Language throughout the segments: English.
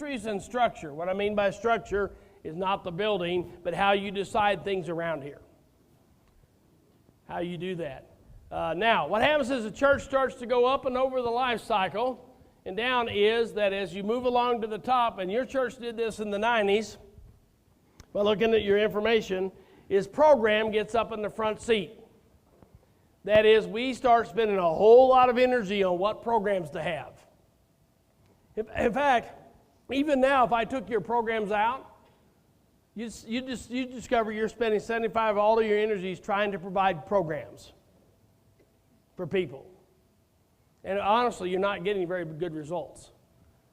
and structure. What I mean by structure is not the building, but how you decide things around here. How you do that. Now, what happens is the church starts to go up and over the life cycle and down is that as you move along to the top, and your church did this in the 90s, by looking at your information, is program gets up in the front seat. That is, we start spending a whole lot of energy on what programs to have. In fact, even now, if I took your programs out, you discover you're spending 75% of all of your energies trying to provide programs for people. And honestly, you're not getting very good results.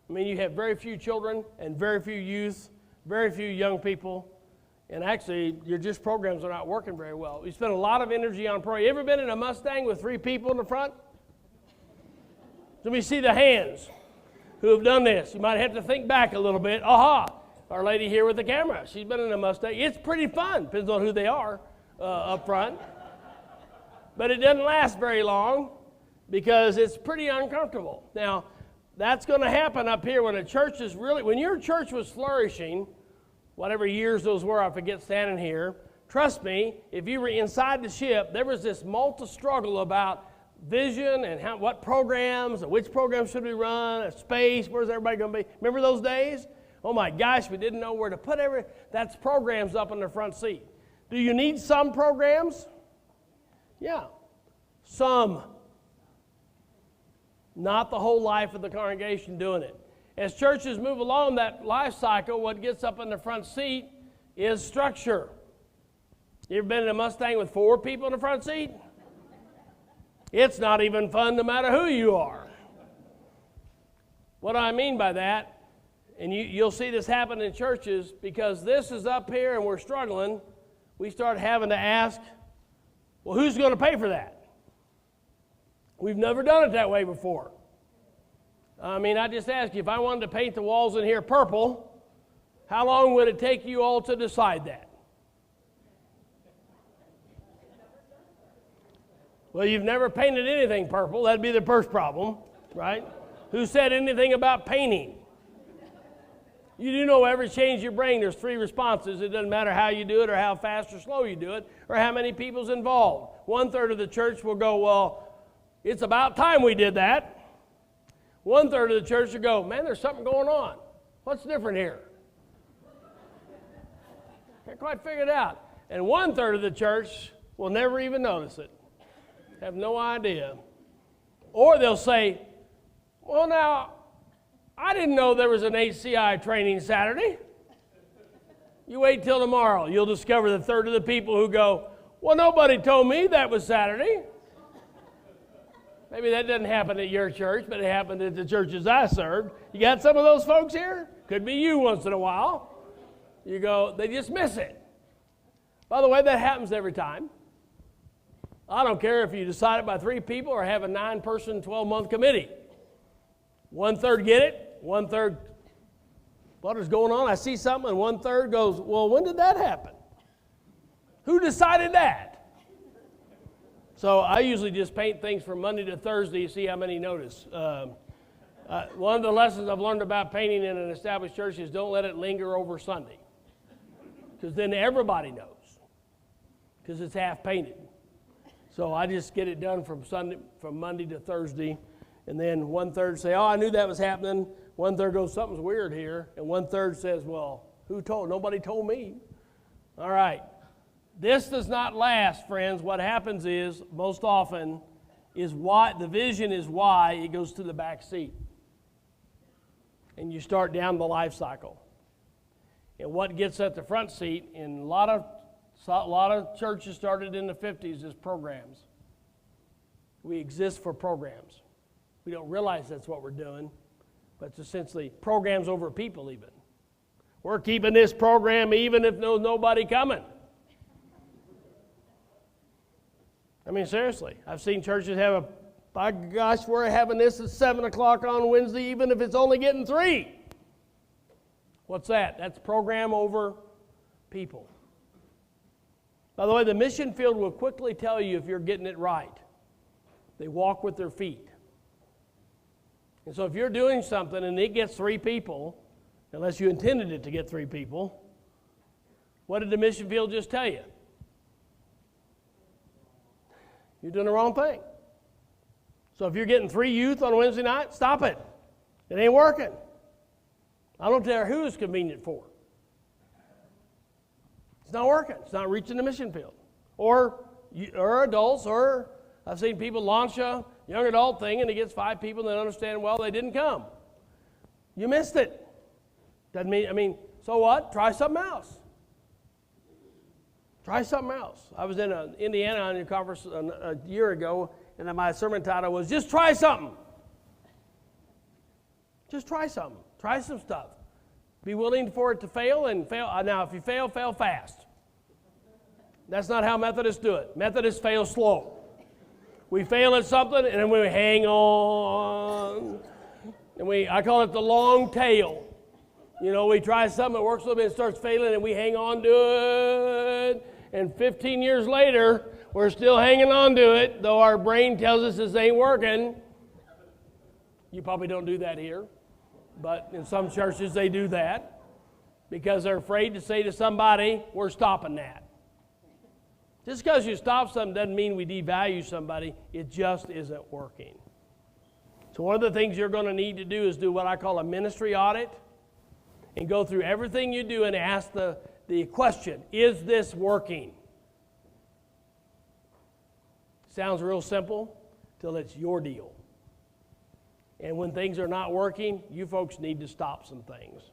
I mean, you have very few children and very few youth, very few young people, and actually, your just programs are not working very well. You spend a lot of energy on programs. You ever been in a Mustang with 3 people in the front? Let me see the hands who have done this. You might have to think back a little bit. Aha! Our lady here with the camera, she's been in a Mustang. It's pretty fun, depends on who they are up front. But it doesn't last very long because it's pretty uncomfortable. Now, that's going to happen up here when a church is really, when your church was flourishing, whatever years those were, I forget standing here, trust me, if you were inside the ship, there was this struggle about vision and what programs, and which programs should we run, space, where's everybody going to be? Remember those days? Oh my gosh, we didn't know where to put that's programs up in the front seat. Do you need some programs? Yeah, some. Not the whole life of the congregation doing it. As churches move along that life cycle, what gets up in the front seat is structure. You ever been in a Mustang with 4 people in the front seat? It's not even fun no matter who you are. What do I mean by that? And you'll see this happen in churches because this is up here and we're struggling. We start having to ask, well, who's going to pay for that? We've never done it that way before. I mean, I just ask you, if I wanted to paint the walls in here purple, how long would it take you all to decide that? Well, you've never painted anything purple. That'd be the first problem, right? Who said anything about painting? You do know every change you bring, there's 3 responses. It doesn't matter how you do it or how fast or slow you do it or how many people's involved. 1/3 of the church will go, well, it's about time we did that. 1/3 of the church will go, man, there's something going on. What's different here? Can't quite figure it out. And 1/3 of the church will never even notice it. Have no idea. Or they'll say, well, now, I didn't know there was an HCI training Saturday. You wait till tomorrow. You'll discover the 1/3 of the people who go, well, nobody told me that was Saturday. Maybe that doesn't happen at your church, but it happened at the churches I served. You got some of those folks here? Could be you once in a while. You go, they just miss it. By the way, that happens every time. I don't care if you decide it by 3 people or have a 9-person, 12-month committee. 1/3 get it. 1/3, what is going on? I see something, and 1/3 goes, well, when did that happen? Who decided that? So I usually just paint things from Monday to Thursday to see how many notice. One of the lessons I've learned about painting in an established church is don't let it linger over Sunday, because then everybody knows, because it's half painted. So I just get it done from Monday to Thursday. And then 1/3 say, oh, I knew that was happening. 1/3 goes, something's weird here. And 1/3 says, well, who told? Nobody told me. All right. This does not last, friends. What happens is, most often, is why the vision is why it goes to the back seat. And you start down the life cycle. And what gets at the front seat, in a lot of churches started in the 50s, is programs. We exist for programs. We don't realize that's what we're doing, but it's essentially programs over people even. We're keeping this program even if there's nobody coming. I mean, seriously, I've seen churches have by gosh, we're having this at 7 o'clock on Wednesday, even if it's only getting 3. What's that? That's program over people. By the way, the mission field will quickly tell you if you're getting it right. They walk with their feet. And so if you're doing something and it gets 3 people, unless you intended it to get 3 people. What did the mission field just tell you? You're doing the wrong thing. So if you're getting 3 youth on Wednesday night, stop it. It ain't working. I don't care who it's convenient for. It's not working. It's not reaching the mission field. Or adults, or I've seen people launch a young adult thing and it gets 5 people and they understand, well, they didn't come. You missed it. Doesn't mean, so what? Try something else. Try something else. I was in Indiana on a conference a year ago, and my sermon title was, just try something. Just try something. Try some stuff. Be willing for it to fail, and fail. Now, if you fail, fail fast. That's not how Methodists do it. Methodists fail slow. We fail at something, and then we hang on. And I call it the long tail. You know, we try something, it works a little bit, it starts failing, and we hang on to it. And 15 years later, we're still hanging on to it, though our brain tells us this ain't working. You probably don't do that here, but in some churches they do that because they're afraid to say to somebody, we're stopping that. Just because you stop something doesn't mean we devalue somebody. It just isn't working. So one of the things you're going to need to do is do what I call a ministry audit and go through everything you do and ask the question, is this working? Sounds real simple till it's your deal. And when things are not working, you folks need to stop some things.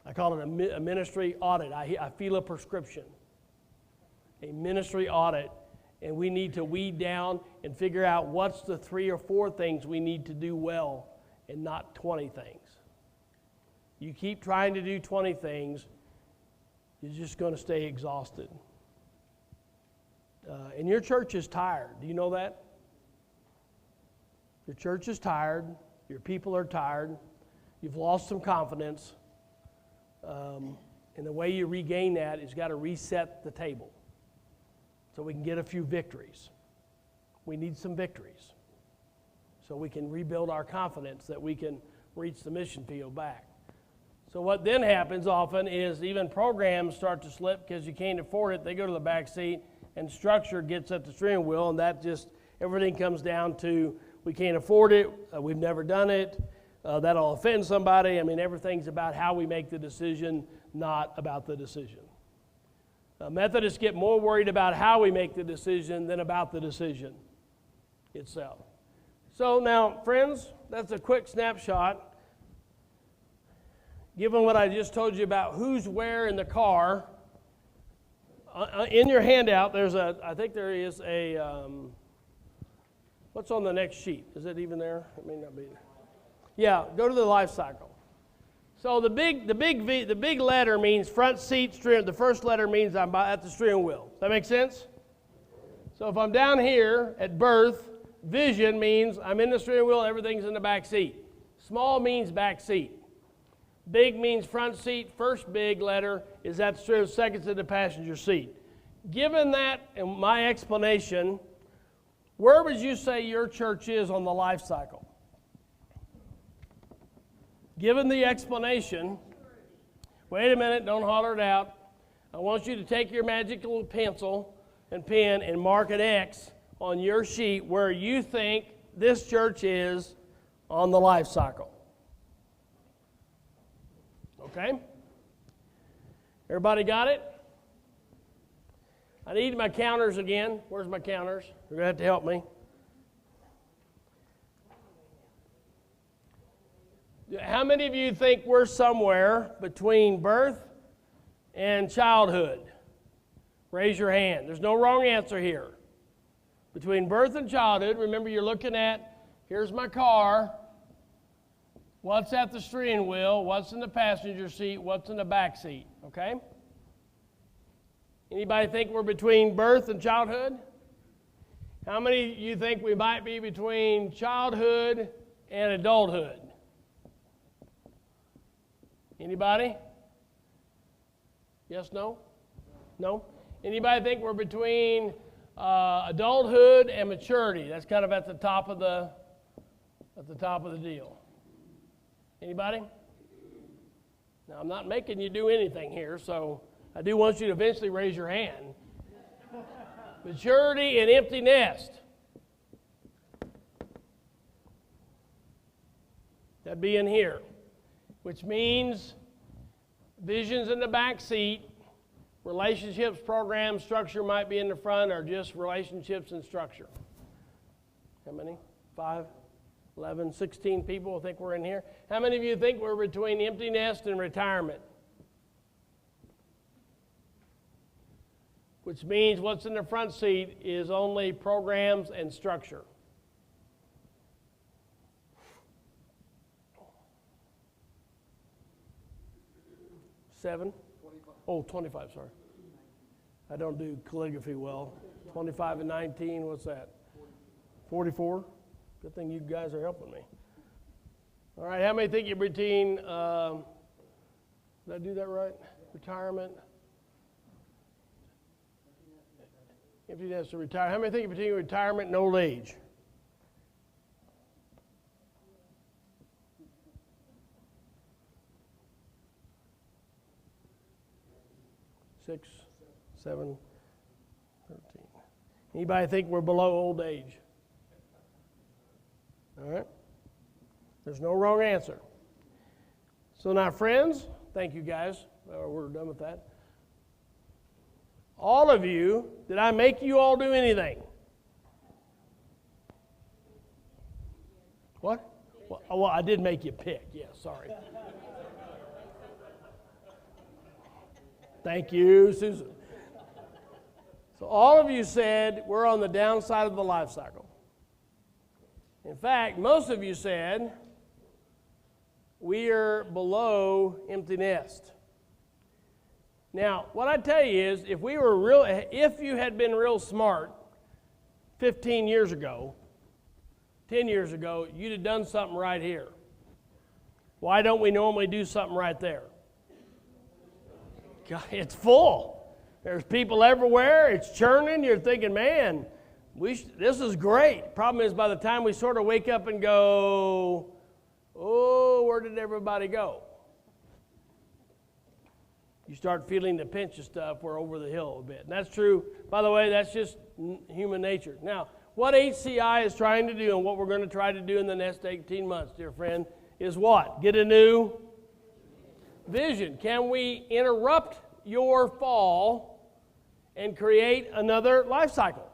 I call it a ministry audit. I feel a prescription. A ministry audit. And we need to weed down and figure out what's the 3 or 4 things we need to do well and not 20 things. You keep trying to do 20 things, you're just going to stay exhausted. And your church is tired. Do you know that? Your church is tired. Your people are tired. You've lost some confidence. And the way you regain that is got to reset the table so we can get a few victories. We need some victories so we can rebuild our confidence that we can reach the mission field back. So what then happens often is even programs start to slip because you can't afford it. They go to the back seat and structure gets at the steering wheel, and that just, everything comes down to we can't afford it, we've never done it, that'll offend somebody. I mean, everything's about how we make the decision, not about the decision. Methodists get more worried about how we make the decision than about the decision itself. So now, friends, that's a quick snapshot. Given what I just told you about who's where in the car, in your handout, I think there is a, what's on the next sheet? Is it even there? It may not be. Yeah, go to the life cycle. So the big letter means front seat steering. The first letter means I'm at the steering wheel. Does that make sense? So if I'm down here at birth, vision means I'm in the steering wheel, everything's in the back seat. Small means back seat. Big means front seat. First big letter is at the steering wheel, second's in the passenger seat. Given that and my explanation, where would you say your church is on the life cycle? Given the explanation, wait a minute, don't holler it out. I want you to take your magical pencil and pen and mark an X on your sheet where you think this church is on the life cycle. Okay? Everybody got it? I need my counters again. Where's my counters? You're going to have to help me. How many of you think we're somewhere between birth and childhood? Raise your hand. There's no wrong answer here. Between birth and childhood, remember you're looking at, here's my car, what's at the steering wheel, what's in the passenger seat, what's in the back seat, okay? Anybody think we're between birth and childhood? How many of you think we might be between childhood and adulthood? Anybody? Yes, no? No? Anybody think we're between adulthood and maturity? That's kind of at the top of the deal. Anybody? Now, I'm not making you do anything here, so I do want you to eventually raise your hand. Maturity and empty nest. That'd be in here, which means vision's in the back seat, relationships, programs, structure might be in the front, or just relationships and structure. How many? 5, 11, 16 people think we're in here. How many of you think we're between empty nest and retirement? Which means what's in the front seat is only programs and structure. Seven? 25. Oh, 25, sorry. I don't do calligraphy well. 25 and 19, what's that? 44? Good thing you guys are helping me. All right, how many think you're between, did I do that right? Retirement? Empty nest to retire. How many think you're between retirement and old age? Six, 7, 13. Anybody think we're below old age? All right. There's no wrong answer. So now, friends, thank you guys. We're done with that. All of you, did I make you all do anything? What? Well, I did make you pick. Yeah, sorry. Thank you, Susan. So all of you said we're on the downside of the life cycle. In fact, most of you said we are below empty nest. Now, what I tell you is, if you had been real smart 15 years ago, 10 years ago, you'd have done something right here. Why don't we normally do something right there? God, it's full. There's people everywhere. It's churning. You're thinking, man, this is great. Problem is, by the time we sort of wake up and go, oh, where did everybody go? You start feeling the pinch of stuff. We're over the hill a bit. And that's true. By the way, that's just human nature. Now, what HCI is trying to do and what we're going to try to do in the next 18 months, dear friend, is what? Get a new vision. Can we interrupt your fall and create another life cycle?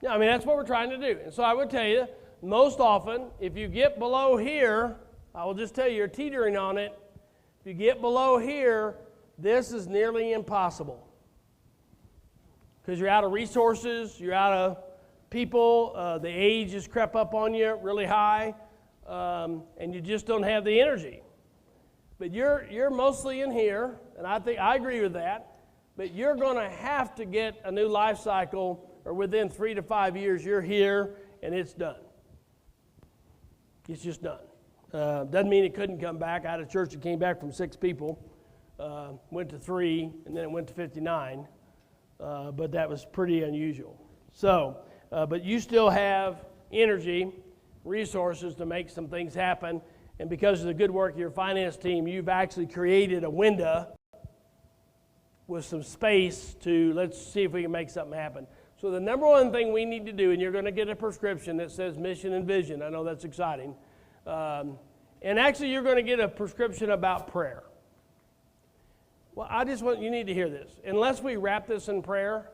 Yeah, I mean, that's what we're trying to do. And so I would tell you, most often, if you get below here, I will just tell you, you're teetering on it. If you get below here, this is nearly impossible. Because you're out of resources, you're out of people, the age has crept up on you really high, and you just don't have the energy. But you're mostly in here, and I agree with that, but you're going to have to get a new life cycle, or within 3 to 5 years, you're here, and it's done. It's just done. Doesn't mean it couldn't come back. I had a church that came back from 6 people, went to 3, and then it went to 59, but that was pretty unusual. So, but you still have energy, resources to make some things happen, and because of the good work of your finance team, you've actually created a window with some space to, let's see if we can make something happen. So the number one thing we need to do, and you're going to get a prescription that says mission and vision. I know that's exciting. And actually, you're going to get a prescription about prayer. Well, I just want you need to hear this. Unless we wrap this in prayer,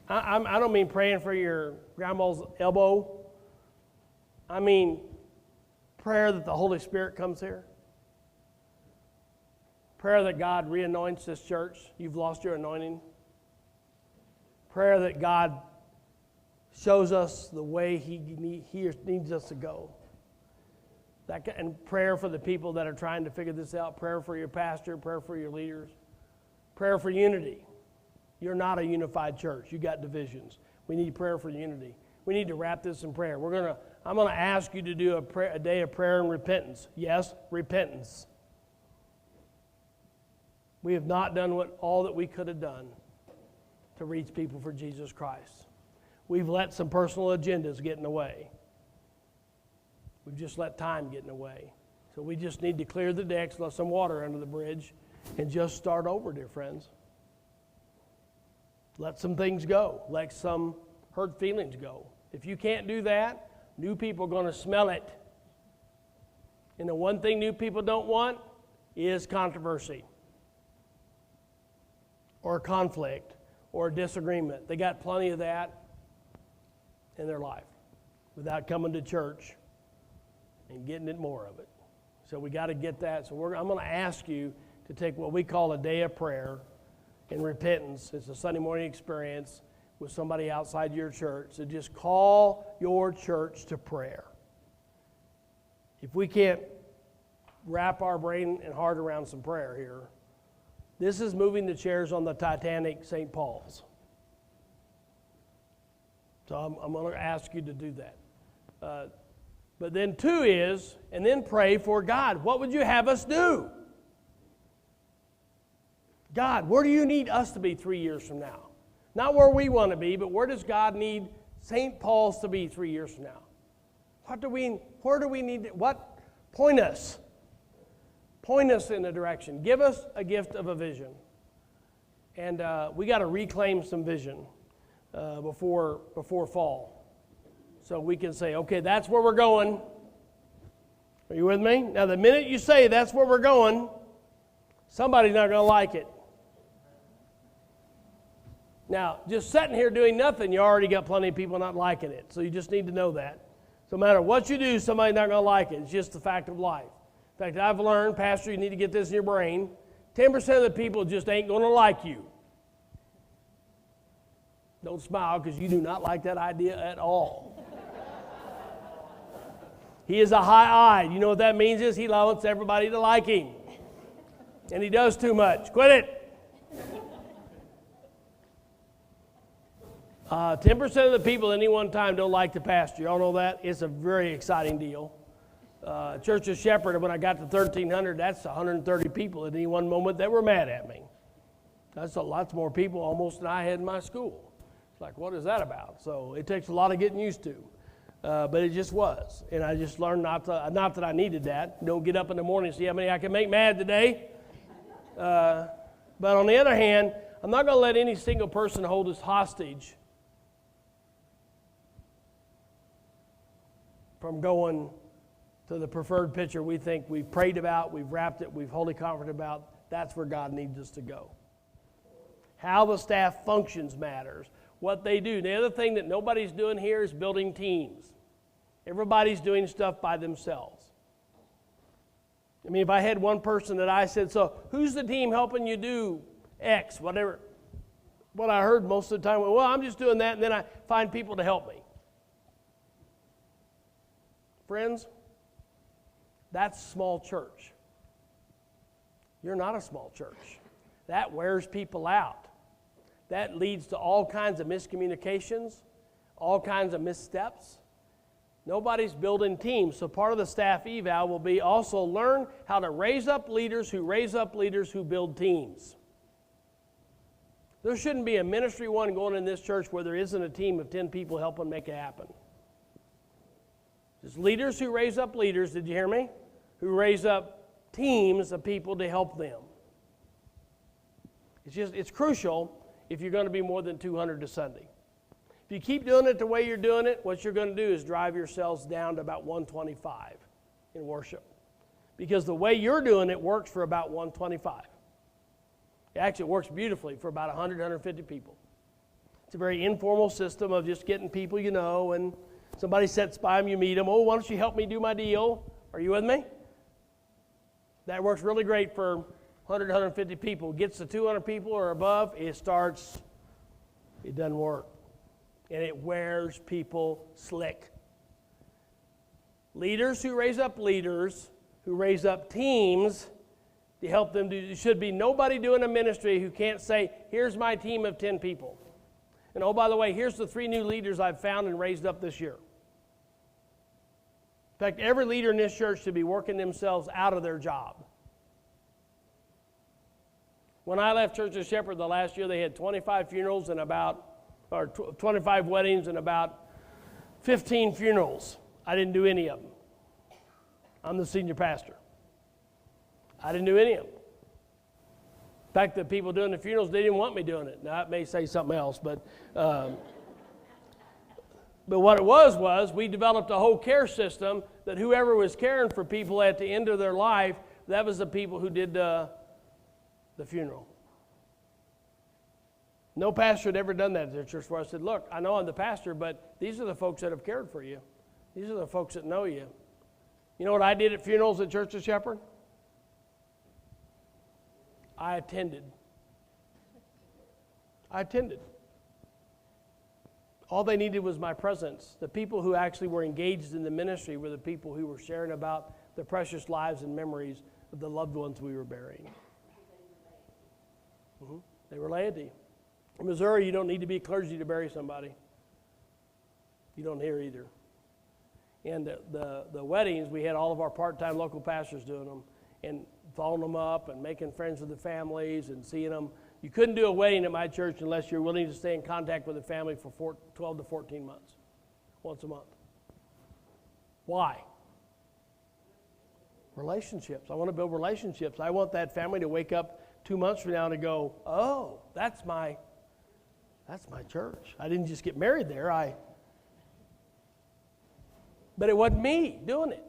I don't mean praying for your grandma's elbow. I mean prayer that the Holy Spirit comes here. Prayer that God reanoints this church. You've lost your anointing. Prayer that God shows us the way He needs us to go. And prayer for the people that are trying to figure this out. Prayer for your pastor. Prayer for your leaders. Prayer for unity. You're not a unified church. You got divisions. We need prayer for unity. We need to wrap this in prayer. I'm going to ask you to do a day of prayer and repentance. Yes, repentance. We have not done all that we could have done to reach people for Jesus Christ. We've let some personal agendas get in the way. We've just let time get in the way. So we just need to clear the decks, let some water under the bridge, and just start over, dear friends. Let some things go. Let some hurt feelings go. If you can't do that, new people are going to smell it. And the one thing new people don't want is controversy or conflict or disagreement. They got plenty of that in their life without coming to church and getting it more of it. So we got to get that. So I'm going to ask you to take what we call a day of prayer and repentance. It's a Sunday morning experience with somebody outside your church. So just call your church to prayer. If we can't wrap our brain and heart around some prayer here, this is moving the chairs on the Titanic St. Paul's. So I'm going to ask you to do that. But then 2 is, and then pray for God. What would you have us do? God, where do you need us to be 3 years from now? Not where we want to be, but where does God need St. Paul's to be 3 years from now? Where do we need, what? Point us. Point us in a direction. Give us a gift of a vision. And we got to reclaim some vision before fall. So we can say, okay, that's where we're going. Are you with me? Now, the minute you say that's where we're going, somebody's not going to like it. Now, just sitting here doing nothing, you already got plenty of people not liking it. So you just need to know that. So no matter what you do, somebody's not going to like it. It's just the fact of life. In fact, I've learned, Pastor, you need to get this in your brain, 10% of the people just ain't going to like you. Don't smile because you do not like that idea at all. He is a high-eyed. You know what that means is he wants everybody to like him. And he does too much. Quit it. 10% of the people at any one time don't like the pastor. Y'all know that? It's a very exciting deal. Church of Shepherd, when I got to 1,300, that's 130 people at any one moment that were mad at me. That's lots more people almost than I had in my school. It's like, what is that about? So it takes a lot of getting used to. But it just was. And I just learned not that I needed that. Don't get up in the morning and see how many I can make mad today. But on the other hand, I'm not going to let any single person hold us hostage from going to the preferred picture we think we've prayed about, we've wrapped it, we've wholly confident about. That's where God needs us to go. How the staff functions matters. What they do. The other thing that nobody's doing here is building teams. Everybody's doing stuff by themselves. I mean, if I had one person that I said, so who's the team helping you do X, whatever. What I heard most of the time, well, I'm just doing that, and then I find people to help me. Friends, that's small church. You're not a small church. That wears people out. That leads to all kinds of miscommunications, all kinds of missteps. Nobody's building teams. So part of the staff eval will be also learn how to raise up leaders who build teams. There shouldn't be a ministry one going in this church where there isn't a team of 10 people helping make it happen. Just leaders who raise up leaders, did you hear me? Who raise up teams of people to help them. It's crucial if you're going to be more than 200 a Sunday. If you keep doing it the way you're doing it, what you're going to do is drive yourselves down to about 125 in worship. Because the way you're doing it works for about 125. Actually, it works beautifully for about 100, 150 people. It's a very informal system of just getting people you know, and somebody sits by them, you meet them. Oh, why don't you help me do my deal? Are you with me? That works really great for 100, 150 people. Gets to 200 people or above, it doesn't work. And it wears people slick. Leaders who raise up teams to help them do. There should be nobody doing a ministry who can't say, here's my team of 10 people. And oh, by the way, here's the 3 new leaders I've found and raised up this year. In fact, every leader in this church should be working themselves out of their job. When I left Church of Shepherd the last year, they had 25 funerals and 25 weddings and about 15 funerals. I didn't do any of them. I'm the senior pastor. I didn't do any of them. In fact, the people doing the funerals, they didn't want me doing it. Now, it may say something else, but what it was we developed a whole care system that whoever was caring for people at the end of their life, that was the people who did the funeral. No pastor had ever done that at their church where I said, look, I know I'm the pastor, but these are the folks that have cared for you. These are the folks that know you. You know what I did at funerals at Church of Shepherd? I attended. All they needed was my presence. The people who actually were engaged in the ministry were the people who were sharing about the precious lives and memories of the loved ones we were burying. Mm-hmm. They were laity. In Missouri, you don't need to be clergy to bury somebody. You don't here either. And the weddings, we had all of our part-time local pastors doing them and following them up and making friends with the families and seeing them. You couldn't do a wedding at my church unless you're willing to stay in contact with the family for 12 to 14 months, once a month. Why? Relationships. I want to build relationships. I want that family to wake up 2 months from now and go, oh, that's my church. I didn't just get married there. But it wasn't me doing it.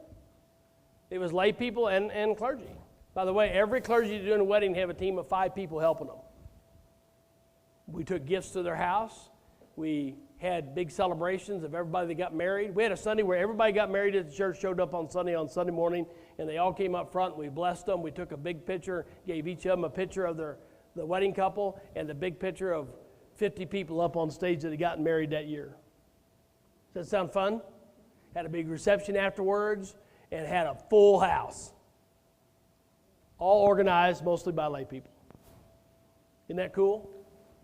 It was lay people and clergy. By the way, every clergy doing a wedding have a team of 5 people helping them. We took gifts to their house. We had big celebrations of everybody that got married. We had a Sunday where everybody got married at the church, showed up on Sunday morning, and they all came up front. We blessed them. We took a big picture, gave each of them a picture of the wedding couple and the big picture of 50 people up on stage that had gotten married that year. Does that sound fun? Had a big reception afterwards and had a full house. All organized mostly by lay people. Isn't that cool?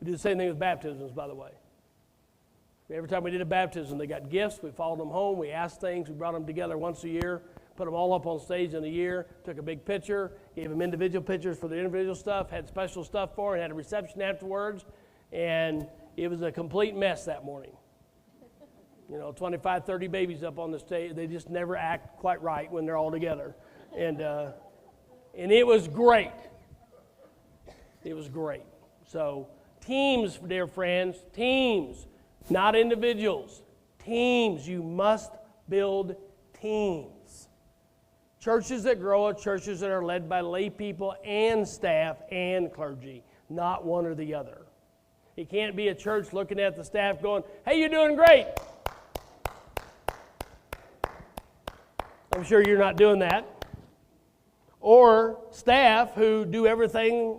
We do the same thing with baptisms, by the way. Every time we did a baptism, they got gifts. We followed them home. We asked things. We brought them together once a year, put them all up on stage in a year, took a big picture, gave them individual pictures for the individual stuff, had special stuff for them, had a reception afterwards, and it was a complete mess that morning. 25, 30 babies up on the stage. They just never act quite right when they're all together. And it was great. It was great. So teams, dear friends, teams, not individuals. Teams. You must build teams. Churches that grow are churches that are led by lay people and staff and clergy, not one or the other. It can't be a church looking at the staff going, hey, you're doing great. I'm sure you're not doing that. Or staff who do everything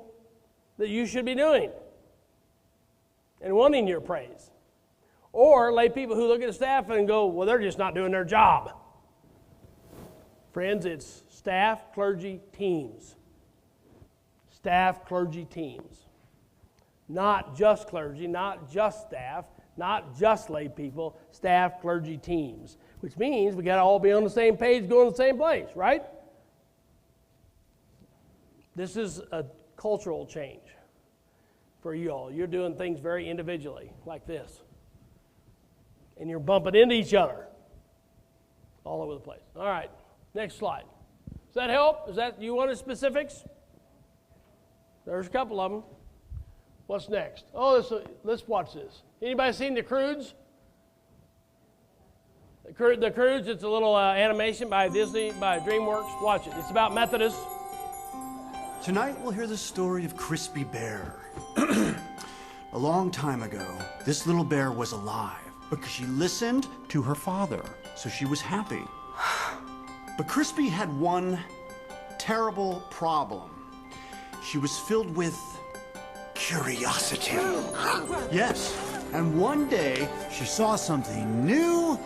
that you should be doing and wanting your praise. Or lay people who look at the staff and go, well, they're just not doing their job. Friends, it's staff, clergy, teams. Staff, clergy, teams. Not just clergy, not just staff, not just lay people, staff, clergy, teams. Which means we got to all be on the same page, going to the same place, right? This is a cultural change for you all. You're doing things very individually, like this. And you're bumping into each other all over the place. All right, next slide. Does that help? You wanted specifics? There's a couple of them. What's next? Oh, let's watch this. Anybody seen The Croods? The Croods, it's a little animation by Disney, by DreamWorks. Watch it. It's about Methodists. Tonight we'll hear the story of Crispy Bear. A long time ago, this little bear was alive because she listened to her father, so she was happy. But Crispy had one terrible problem. She was filled with curiosity. Yes, and one day she saw something new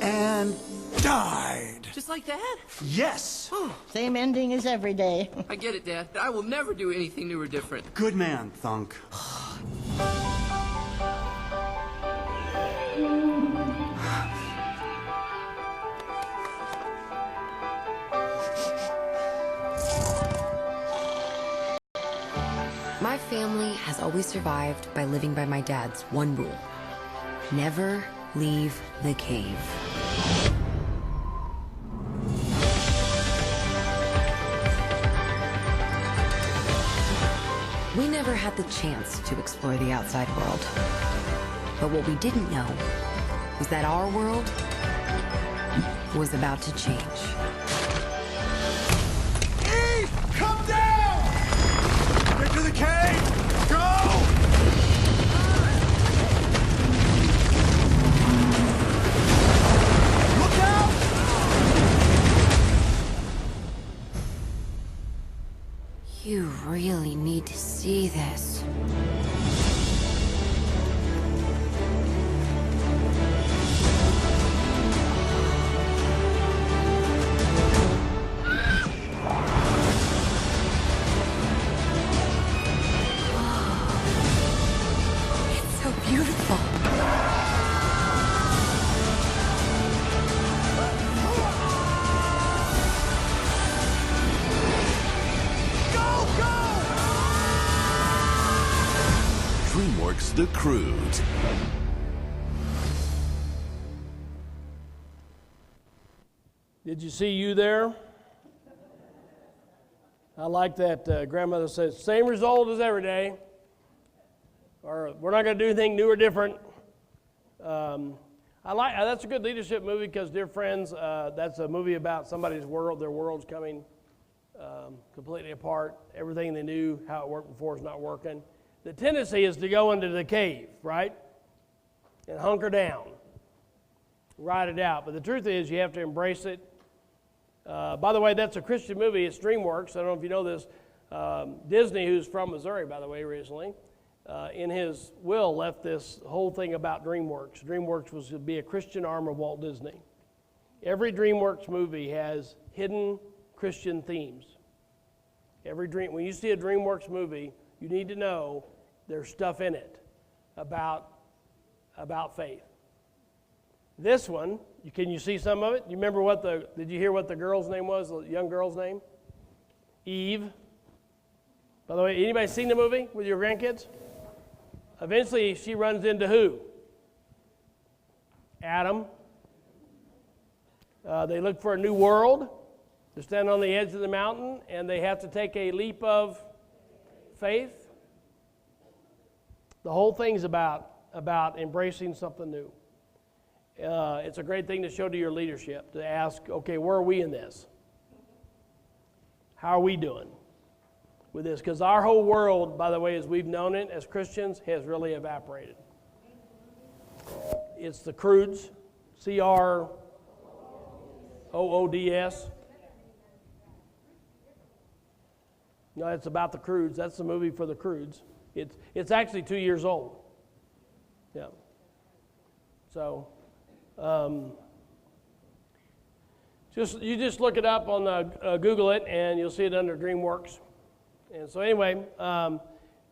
and died. Just like that? Yes. Same ending as every day. I get it, Dad. I will never do anything new or different. Good man, Thunk. My family has always survived by living by my dad's one rule. Never leave the cave. had the chance to explore the outside world. But what we didn't know was that our world was about to change. Eve, come down! Get to the cave! Go! Look out! You really need to see this. It's so beautiful. DreamWorks The Croods. Did you see you there? I like that grandmother says, same result as every day. Or we're not going to do anything new or different. That's a good leadership movie because, dear friends, that's a movie about somebody's world. Their world's coming completely apart. Everything they knew, how it worked before, is not working. The tendency is to go into the cave, right? And hunker down. Ride it out. But the truth is you have to embrace it. By the way, that's a Christian movie. It's DreamWorks. I don't know if you know this. Disney, who's from Missouri, by the way, originally, in his will left this whole thing about DreamWorks. DreamWorks was to be a Christian arm of Walt Disney. Every DreamWorks movie has hidden Christian themes. When you see a DreamWorks movie, you need to know there's stuff in it about faith. This one, can you see some of it? You remember did you hear what the girl's name was, the young girl's name? Eve. By the way, anybody seen the movie with your grandkids? Eventually, she runs into who? Adam. They look for a new world. They stand on the edge of the mountain, and they have to take a leap of faith. The whole thing's about embracing something new. It's a great thing to show to your leadership, to ask, okay, where are we in this? How are we doing with this? Because our whole world, by the way, as we've known it as Christians, has really evaporated. It's the Croods, C-R-O-O-D-S. No, it's about the Croods. That's the movie for the Croods. It's actually 2 years old. Yeah. So, you just look it up on Google it, and you'll see it under DreamWorks. And so anyway,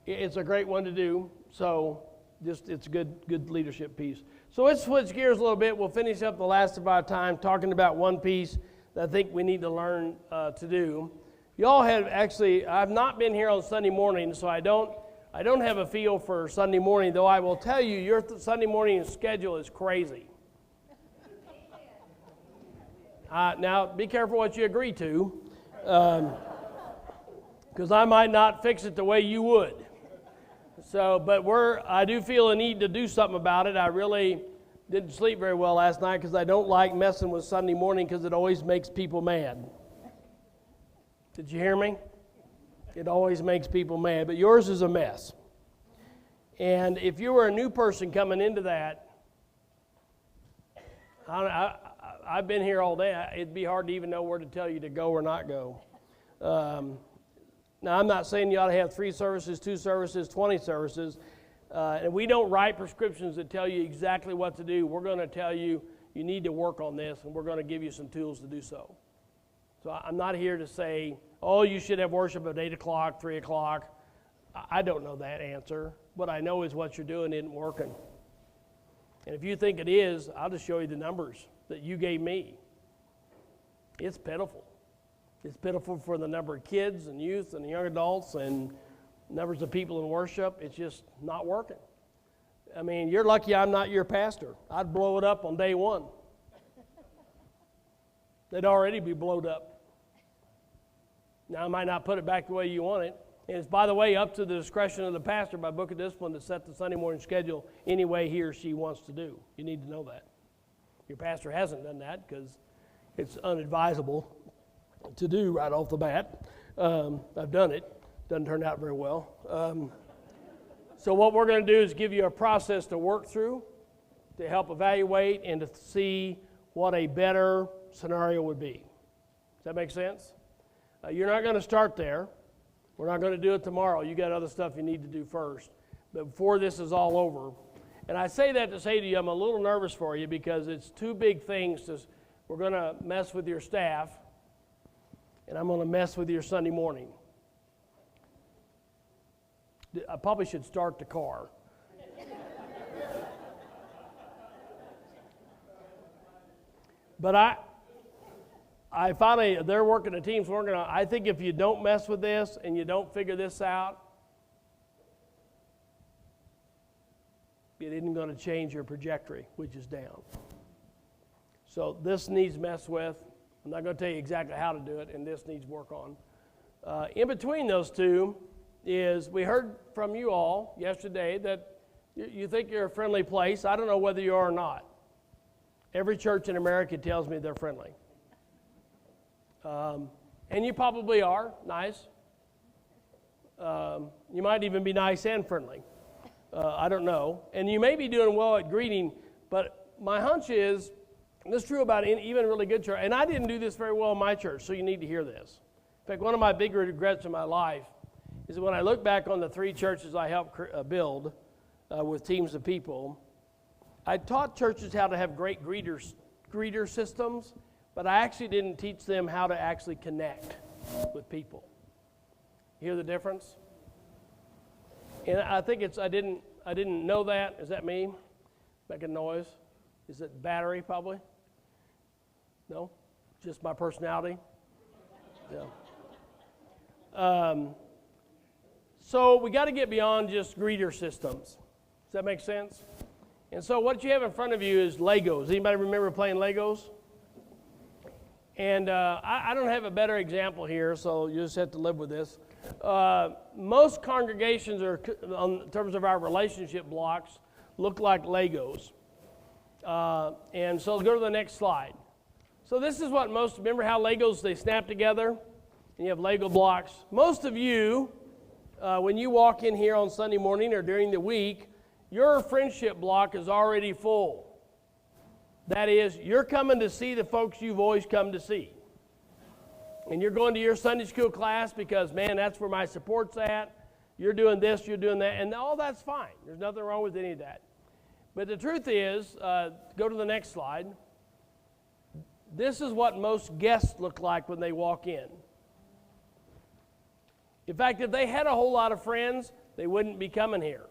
it's a great one to do. So it's a good leadership piece. So let's switch gears a little bit. We'll finish up the last of our time talking about one piece that I think we need to learn to do. Y'all have actually, I've not been here on Sunday morning, so I don't have a feel for Sunday morning, though I will tell you your Sunday morning schedule is crazy. Now, be careful what you agree to, because I might not fix it the way you would. So, but I do feel a need to do something about it. I really didn't sleep very well last night because I don't like messing with Sunday morning because it always makes people mad. Did you hear me? It always makes people mad, but yours is a mess. And if you were a new person coming into that, I've been here all day. It'd be hard to even know where to tell you to go or not go. Now, I'm not saying you ought to have 3 services, 2 services, 20 services. And we don't write prescriptions that tell you exactly what to do. We're going to tell you, you need to work on this, and we're going to give you some tools to do so. So I'm not here to say, oh, you should have worship at 8 o'clock, 3 o'clock. I don't know that answer. What I know is what you're doing isn't working. And if you think it is, I'll just show you the numbers that you gave me. It's pitiful. It's pitiful for the number of kids and youth and young adults and numbers of people in worship. It's just not working. I mean, you're lucky I'm not your pastor. I'd blow it up on day one. They'd already be blowed up. Now, I might not put it back the way you want it. And it's, by the way, up to the discretion of the pastor by book of discipline to set the Sunday morning schedule any way he or she wants to do. You need to know that. Your pastor hasn't done that because it's unadvisable to do right off the bat. I've done it. Doesn't turn out very well. So what we're going to do is give you a process to work through to help evaluate and to see what a better scenario would be. Does that make sense? You're not going to start there. We're not going to do it tomorrow. You got other stuff you need to do first. But before this is all over, and I say that to say to you, I'm a little nervous for you because it's two big things. We're going to mess with your staff, and I'm going to mess with your Sunday morning. I probably should start the car. But I finally, they're working, the team's working on, I think if you don't mess with this and you don't figure this out, it isn't going to change your trajectory, which is down. So this needs messed with. I'm not going to tell you exactly how to do it, and this needs work on. In between those two is we heard from you all yesterday that you think you're a friendly place. I don't know whether you are or not. Every church in America tells me they're friendly. And you probably are nice. You might even be nice and friendly. I don't know. And you may be doing well at greeting, but my hunch is, and this is true about even really good church, and I didn't do this very well in my church, so you need to hear this. In fact, one of my big regrets in my life is that when I look back on the 3 churches I helped build with teams of people, I taught churches how to have great greeter systems, but I actually didn't teach them how to actually connect with people. You hear the difference? And I think I didn't know that. Is that me? Making noise? Is it battery probably? No? Just my personality? Yeah. So we got to get beyond just greeter systems. Does that make sense? And so what you have in front of you is Legos. Anybody remember playing Legos? And I don't have a better example here, so you just have to live with this. Most congregations are, in terms of our relationship blocks, look like Legos. And so go to the next slide. So this is what remember how Legos, they snap together? And you have Lego blocks. Most of you, when you walk in here on Sunday morning or during the week, your friendship block is already full. That is, you're coming to see the folks you've always come to see. And you're going to your Sunday school class because, man, that's where my support's at. You're doing this, you're doing that, and all that's fine. There's nothing wrong with any of that. But the truth is, go to the next slide. This is what most guests look like when they walk in. In fact, if they had a whole lot of friends, they wouldn't be coming here.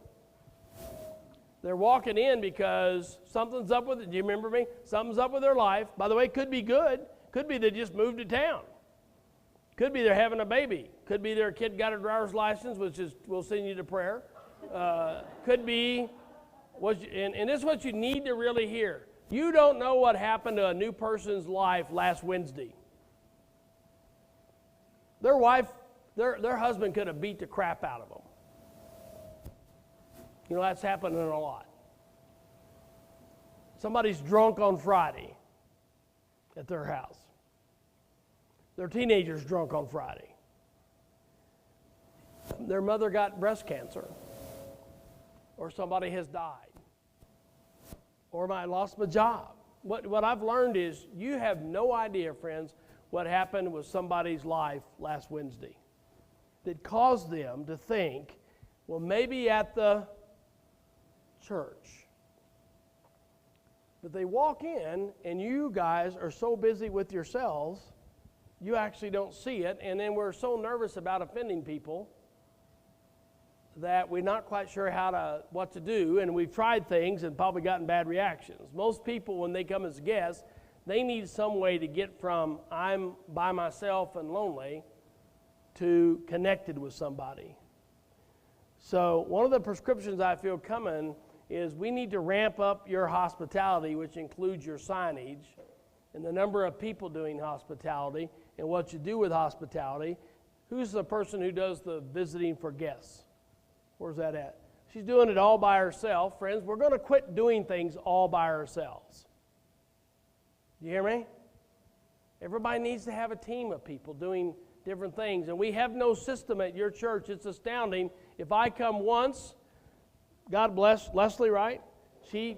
They're walking in because something's up with it. Do you remember me? Something's up with their life. By the way, could be good. Could be they just moved to town. Could be they're having a baby. Could be their kid got a driver's license, which is, we'll send you to prayer. Could be, and this is what you need to really hear. You don't know what happened to a new person's life last Wednesday. Their wife, their husband could have beat the crap out of them. You know, that's happening a lot. Somebody's drunk on Friday at their house. Their teenager's drunk on Friday. Their mother got breast cancer. Or somebody has died. Or I lost my job. What I've learned is you have no idea, friends, what happened with somebody's life last Wednesday that caused them to think, well, maybe at the church. But they walk in and you guys are so busy with yourselves, you actually don't see it, and then we're so nervous about offending people that we're not quite sure what to do, and we've tried things and probably gotten bad reactions. Most people, when they come as guests, they need some way to get from I'm by myself and lonely to connected with somebody. So one of the prescriptions I feel coming is we need to ramp up your hospitality, which includes your signage and the number of people doing hospitality and what you do with hospitality. Who's the person who does the visiting for guests? Where's that at? She's doing it all by herself. Friends, we're going to quit doing things all by ourselves. You hear me? Everybody needs to have a team of people doing different things. And we have no system at your church. It's astounding. If I come once, God bless Leslie, right? She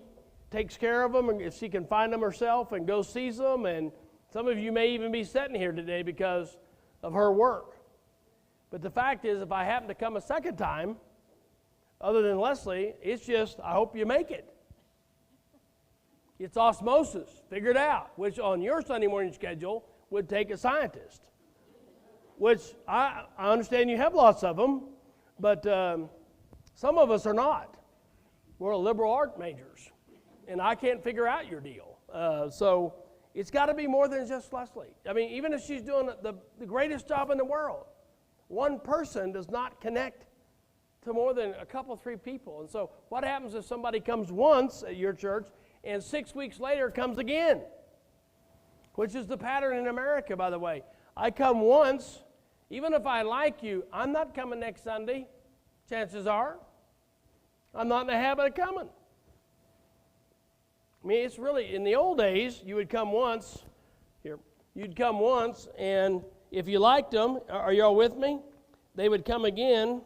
takes care of them, and if she can find them herself and go sees them. And some of you may even be sitting here today because of her work. But the fact is, if I happen to come a second time, other than Leslie, it's just, I hope you make it. It's osmosis, figured out, which on your Sunday morning schedule would take a scientist, which I understand you have lots of them, but some of us are not. We're liberal art majors, and I can't figure out your deal. So it's got to be more than just Leslie. I mean, even if she's doing the greatest job in the world, one person does not connect to more than a couple, 3 people. And so what happens if somebody comes once at your church and 6 weeks later comes again? Which is the pattern in America, by the way. I come once, even if I like you, I'm not coming next Sunday. Chances are, I'm not in the habit of coming. I mean, it's really, in the old days, you would come once, you'd come once, and if you liked them, are y'all with me? They would come again.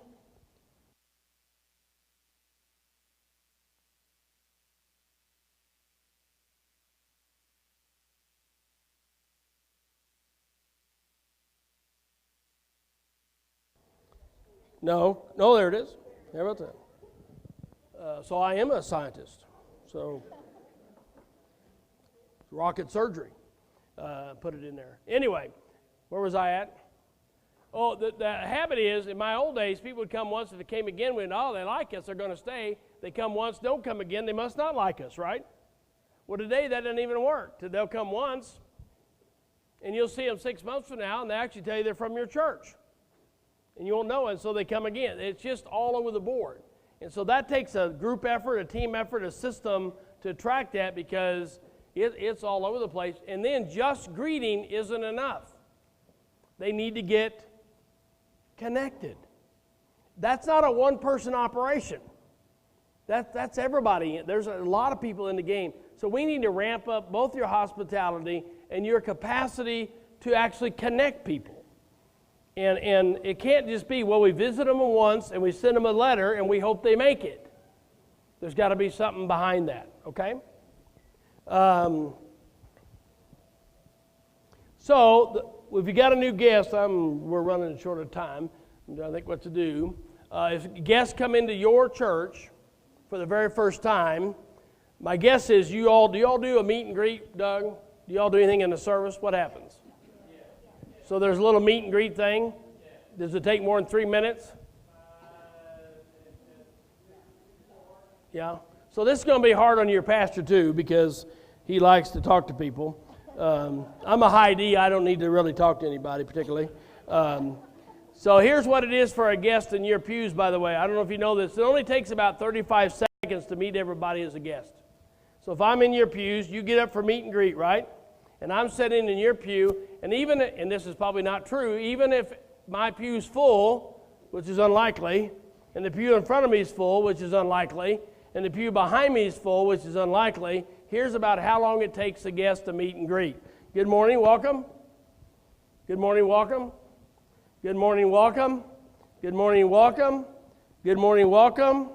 No, there it is. How about that? So I am a scientist. So rocket surgery, put it in there. Anyway, where was I at? Oh, the habit is, in my old days, people would come once, if they came again, they like us, they're going to stay. They come once, don't come again, they must not like us, right? Well, today that doesn't even work. They'll come once, and you'll see them 6 months from now, and they actually tell you they're from your church. And you won't know it, so they come again. It's just all over the board. And so that takes a group effort, a team effort, a system to track that, because it's all over the place. And then just greeting isn't enough. They need to get connected. That's not a one-person operation. That's everybody. There's a lot of people in the game. So we need to ramp up both your hospitality and your capacity to actually connect people. And it can't just be, well, we visit them once and we send them a letter and we hope they make it. There's got to be something behind that, okay? If you got a new guest, we're running short of time. I think what to do. If guests come into your church for the very first time, my guess is do you all do a meet and greet, Doug? Do you all do anything in the service? What happens? So there's a little meet and greet thing. Does it take more than 3 minutes? Yeah. So this is going to be hard on your pastor too, because he likes to talk to people. I'm a high D. I don't need to really talk to anybody particularly. So here's what it is for a guest in your pews, by the way. I don't know if you know this. It only takes about 35 seconds to meet everybody as a guest. So if I'm in your pews, you get up for meet and greet, right? And I'm sitting in your pew, and this is probably not true, even if my pew's full, which is unlikely, and the pew in front of me is full, which is unlikely, and the pew behind me is full, which is unlikely, here's about how long it takes a guest to meet and greet. Good morning, welcome. Good morning, welcome. Good morning, welcome. Good morning, welcome. Good morning, welcome.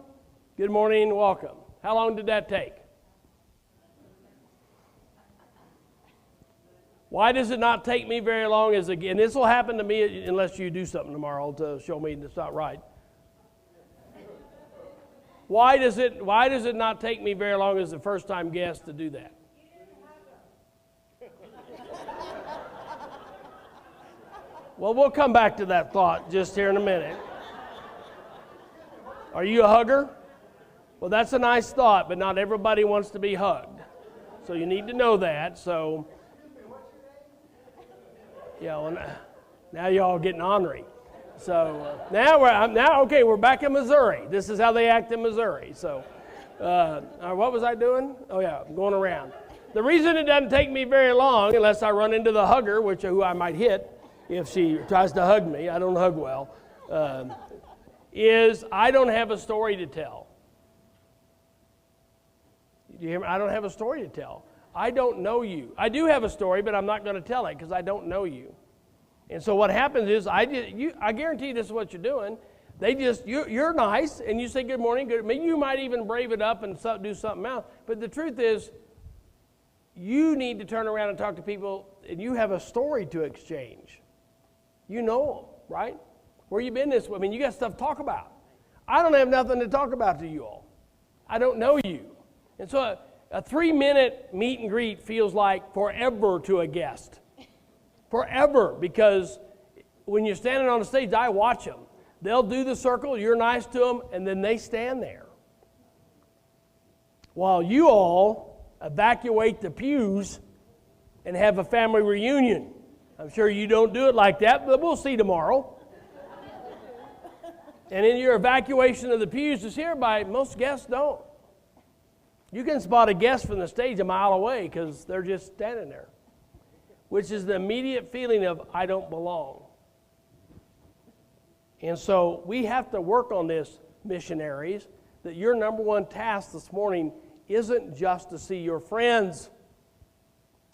Good morning, welcome. How long did that take? Why does it not take me very long and this will happen to me unless you do something tomorrow to show me it's not right. Why does it not take me very long as a first-time guest to do that? Well, we'll come back to that thought just here in a minute. Are you a hugger? Well, that's a nice thought, but not everybody wants to be hugged. So you need to know that. So, yeah, well, now y'all getting ornery. So we're back in Missouri. This is how they act in Missouri. So, what was I doing? Oh yeah, I'm going around. The reason it doesn't take me very long, unless I run into the hugger, who I might hit, if she tries to hug me. I don't hug well. Is I don't have a story to tell. Do you hear me? I don't have a story to tell. I don't know you. I do have a story, but I'm not going to tell it because I don't know you. And so what happens is, I guarantee this is what you're doing. You're nice, and you say good morning. Maybe you might even brave it up and do something else. But the truth is, you need to turn around and talk to people, and you have a story to exchange. You know them, right? Where you been this week? I mean, you got stuff to talk about. I don't have nothing to talk about to you all. I don't know you. And so a 3-minute meet and greet feels like forever to a guest. Forever, because when you're standing on the stage, I watch them. They'll do the circle, you're nice to them, and then they stand there. While you all evacuate the pews and have a family reunion. I'm sure you don't do it like that, but we'll see tomorrow. And in your evacuation of the pews is hereby, most guests don't. You can spot a guest from the stage a mile away because they're just standing there, which is the immediate feeling of, I don't belong. And so we have to work on this, missionaries, that your number one task this morning isn't just to see your friends.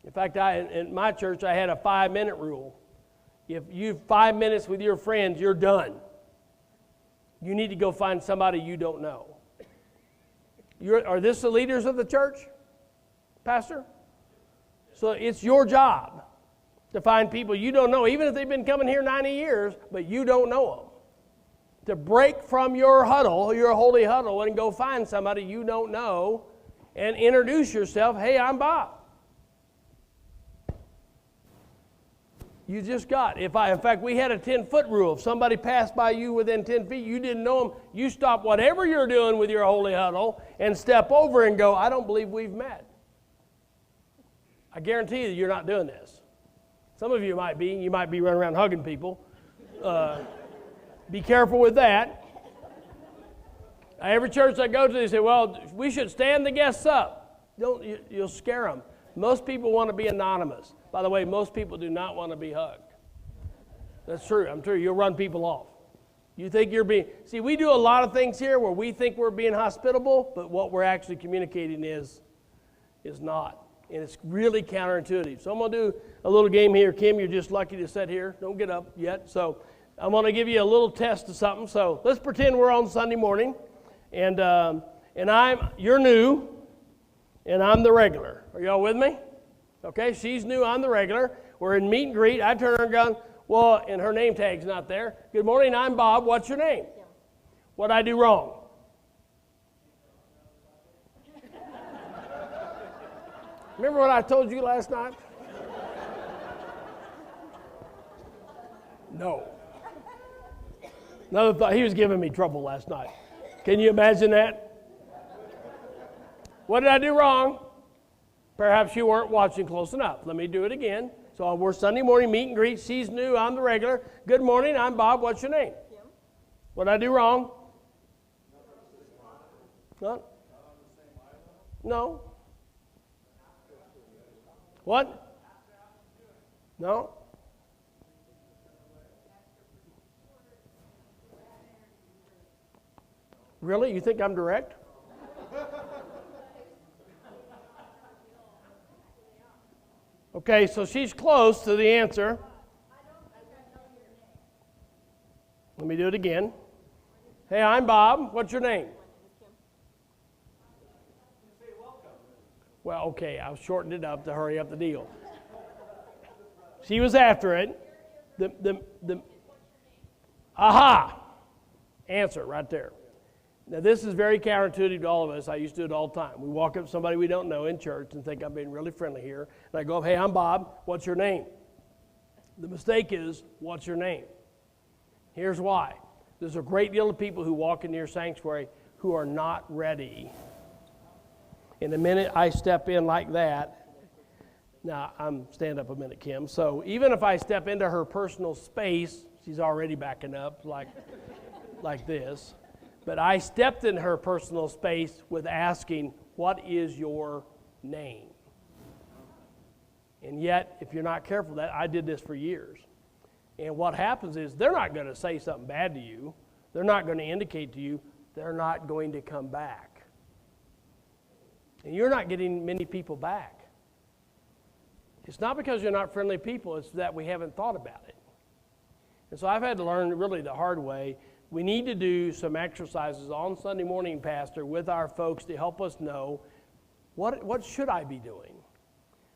In fact, in my church, I had a 5-minute rule. If you have 5 minutes with your friends, you're done. You need to go find somebody you don't know. Are this the leaders of the church, Pastor? So it's your job to find people you don't know, even if they've been coming here 90 years, but you don't know them. To break from your huddle, your holy huddle, and go find somebody you don't know and introduce yourself. Hey, I'm Bob. You just got. In fact, we had a 10-foot rule. If somebody passed by you within 10 feet, you didn't know them, you stop whatever you're doing with your holy huddle and step over and go, I don't believe we've met. I guarantee you you're not doing this. Some of you might be. You might be running around hugging people. Be careful with that. Every church I go to, they say, well, we should stand the guests up. You'll scare them. Most people want to be anonymous. By the way, most people do not want to be hugged. That's true. I'm true. You'll run people off. You think you're being... See, we do a lot of things here where we think we're being hospitable, but what we're actually communicating is not. And it's really counterintuitive. So I'm going to do a little game here. Kim, you're just lucky to sit here. Don't get up yet. So I'm going to give you a little test of something. So let's pretend we're on Sunday morning, and you're new, and I'm the regular. Are y'all with me? Okay, she's new, I'm the regular. We're in meet and greet. I turn around and go, well, and her name tag's not there. Good morning, I'm Bob. What's your name? Kim. What'd I do wrong? Remember what I told you last night? No. Another thought, he was giving me trouble last night. Can you imagine that? What did I do wrong? Perhaps you weren't watching close enough. Let me do it again. So we're Sunday morning meet and greet. She's new, I'm the regular. Good morning, I'm Bob. What's your name? Kim. What did I do wrong? No. No. What? No. Really? You think I'm direct? Okay, so she's close to the answer. Let me do it again. Hey, I'm Bob. What's your name? Well, okay, I shortened it up to hurry up the deal. She was after it. Aha! Answer right there. Now, this is very counterintuitive to all of us. I used to do it all the time. We walk up to somebody we don't know in church and think I'm being really friendly here. And I go, hey, I'm Bob. What's your name? The mistake is, what's your name? Here's why. There's a great deal of people who walk into your sanctuary who are not ready. And the minute I step in like that, now, stand up a minute, Kim. So even if I step into her personal space, she's already backing up like this. But I stepped in her personal space with asking, what is your name? And yet, if you're not careful, I did this for years. And what happens is they're not going to say something bad to you. They're not going to indicate to you they're not going to come back. And you're not getting many people back. It's not because you're not friendly people, it's that we haven't thought about it. And so I've had to learn really the hard way. We need to do some exercises on Sunday morning, Pastor, with our folks to help us know what should I be doing.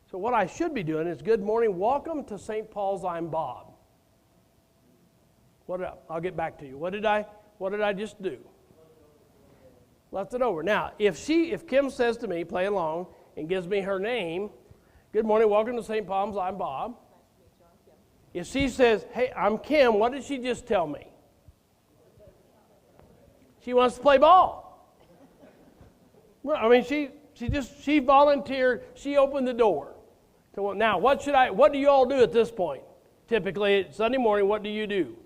So what I should be doing is, good morning, welcome to St. Paul's, I'm Bob. I'll get back to you. What did I just do? Left it over. Now, if Kim says to me, play along, and gives me her name, good morning, welcome to St. Paul's, I'm Bob. If she says, hey, I'm Kim, what did she just tell me? She wants to play ball. Well, I mean, she volunteered, she opened the door. So now, what do you all do at this point? Typically, Sunday morning, what do you do?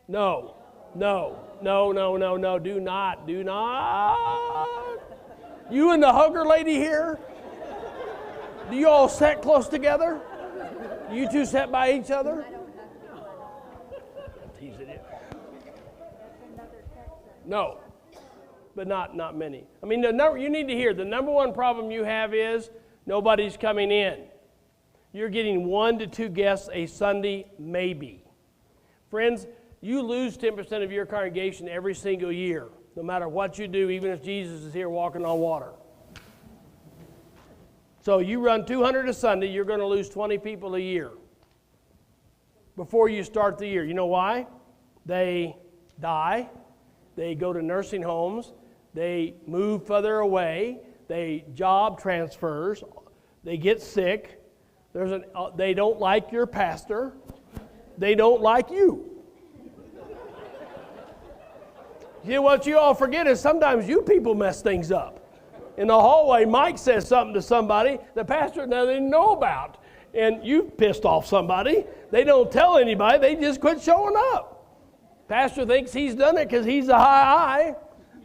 No, do not. You and the hugger lady here, do you all sit close together? Do you two sit by each other? No, but not many. I mean, you need to hear, the number one problem you have is nobody's coming in. You're getting 1 to 2 guests a Sunday, maybe. Friends, you lose 10% of your congregation every single year, no matter what you do, even if Jesus is here walking on water. So you run 200 a Sunday, you're going to lose 20 people a year before you start the year. You know why? They die, they go to nursing homes, they move further away, they job transfers, they get sick, they don't like your pastor, they don't like you. You know, what you all forget is sometimes you people mess things up. In the hallway, Mike says something to somebody the pastor doesn't know about, and you pissed off somebody. They don't tell anybody. They just quit showing up. Pastor thinks he's done it because he's a high eye,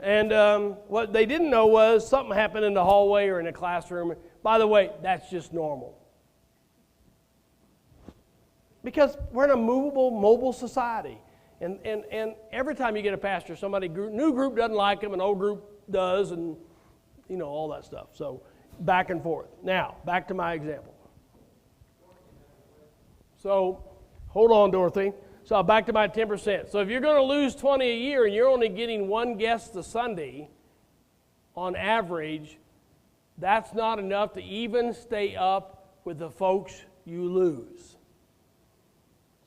and what they didn't know was something happened in the hallway or in the classroom. By the way, that's just normal. Because we're in a mobile society. And every time you get a pastor, new group doesn't like him, an old group does, and all that stuff. So back and forth. Now, back to my example. So hold on, Dorothy. So back to my 10%. So if you're going to lose 20 a year and you're only getting 1 guest a Sunday, on average, that's not enough to even stay up with the folks you lose.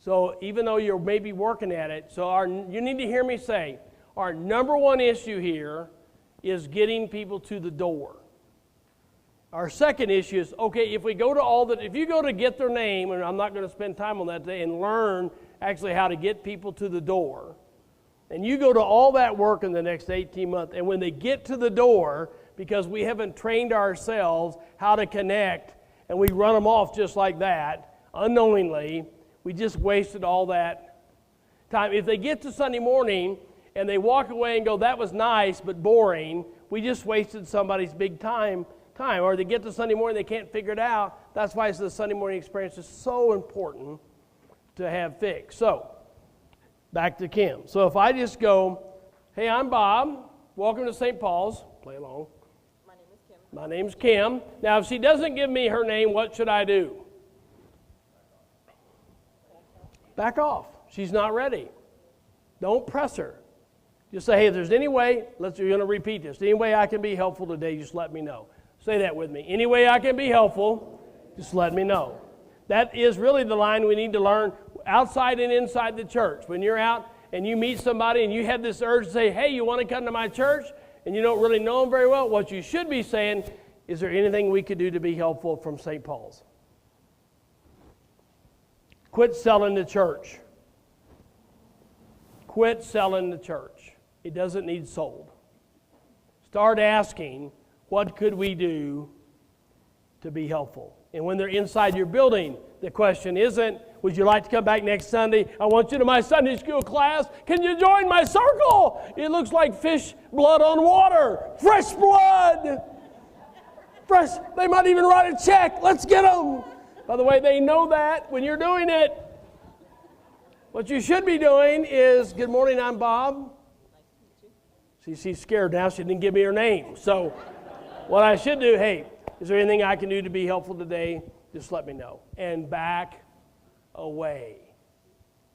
So even though you're maybe working at it, you need to hear me say, our number one issue here is getting people to the door. Our second issue is, okay, if you go to get their name, and I'm not going to spend time on that today, and learn actually how to get people to the door, and you go to all that work in the next 18 months, and when they get to the door, because we haven't trained ourselves how to connect, and we run them off just like that, unknowingly, we just wasted all that time. If they get to Sunday morning and they walk away and go, that was nice but boring, we just wasted somebody's big time. Or they get to Sunday morning, they can't figure it out. That's why the Sunday morning experience is so important to have fixed. So, back to Kim. So if I just go, hey, I'm Bob. Welcome to St. Paul's. Play along. My name's Kim. Now, if she doesn't give me her name, what should I do? Back off. She's not ready. Don't press her. Just say, hey, if there's any way, you're going to repeat this. Any way I can be helpful today, just let me know. Say that with me. Any way I can be helpful, just let me know. That is really the line we need to learn outside and inside the church. When you're out and you meet somebody and you have this urge to say, hey, you want to come to my church? And you don't really know them very well, what you should be saying, is there anything we could do to be helpful from St. Paul's? Quit selling the church. Quit selling the church. It doesn't need sold. Start asking, what could we do to be helpful? And when they're inside your building, the question isn't, would you like to come back next Sunday? I want you to my Sunday school class. Can you join my circle? It looks like fish blood on water. Fresh blood. fresh. They might even write a check. Let's get them. By the way, they know that when you're doing it. What you should be doing is, good morning, I'm Bob. See, she's scared now. She didn't give me her name. So what I should do, hey, is there anything I can do to be helpful today? Just let me know. And back away.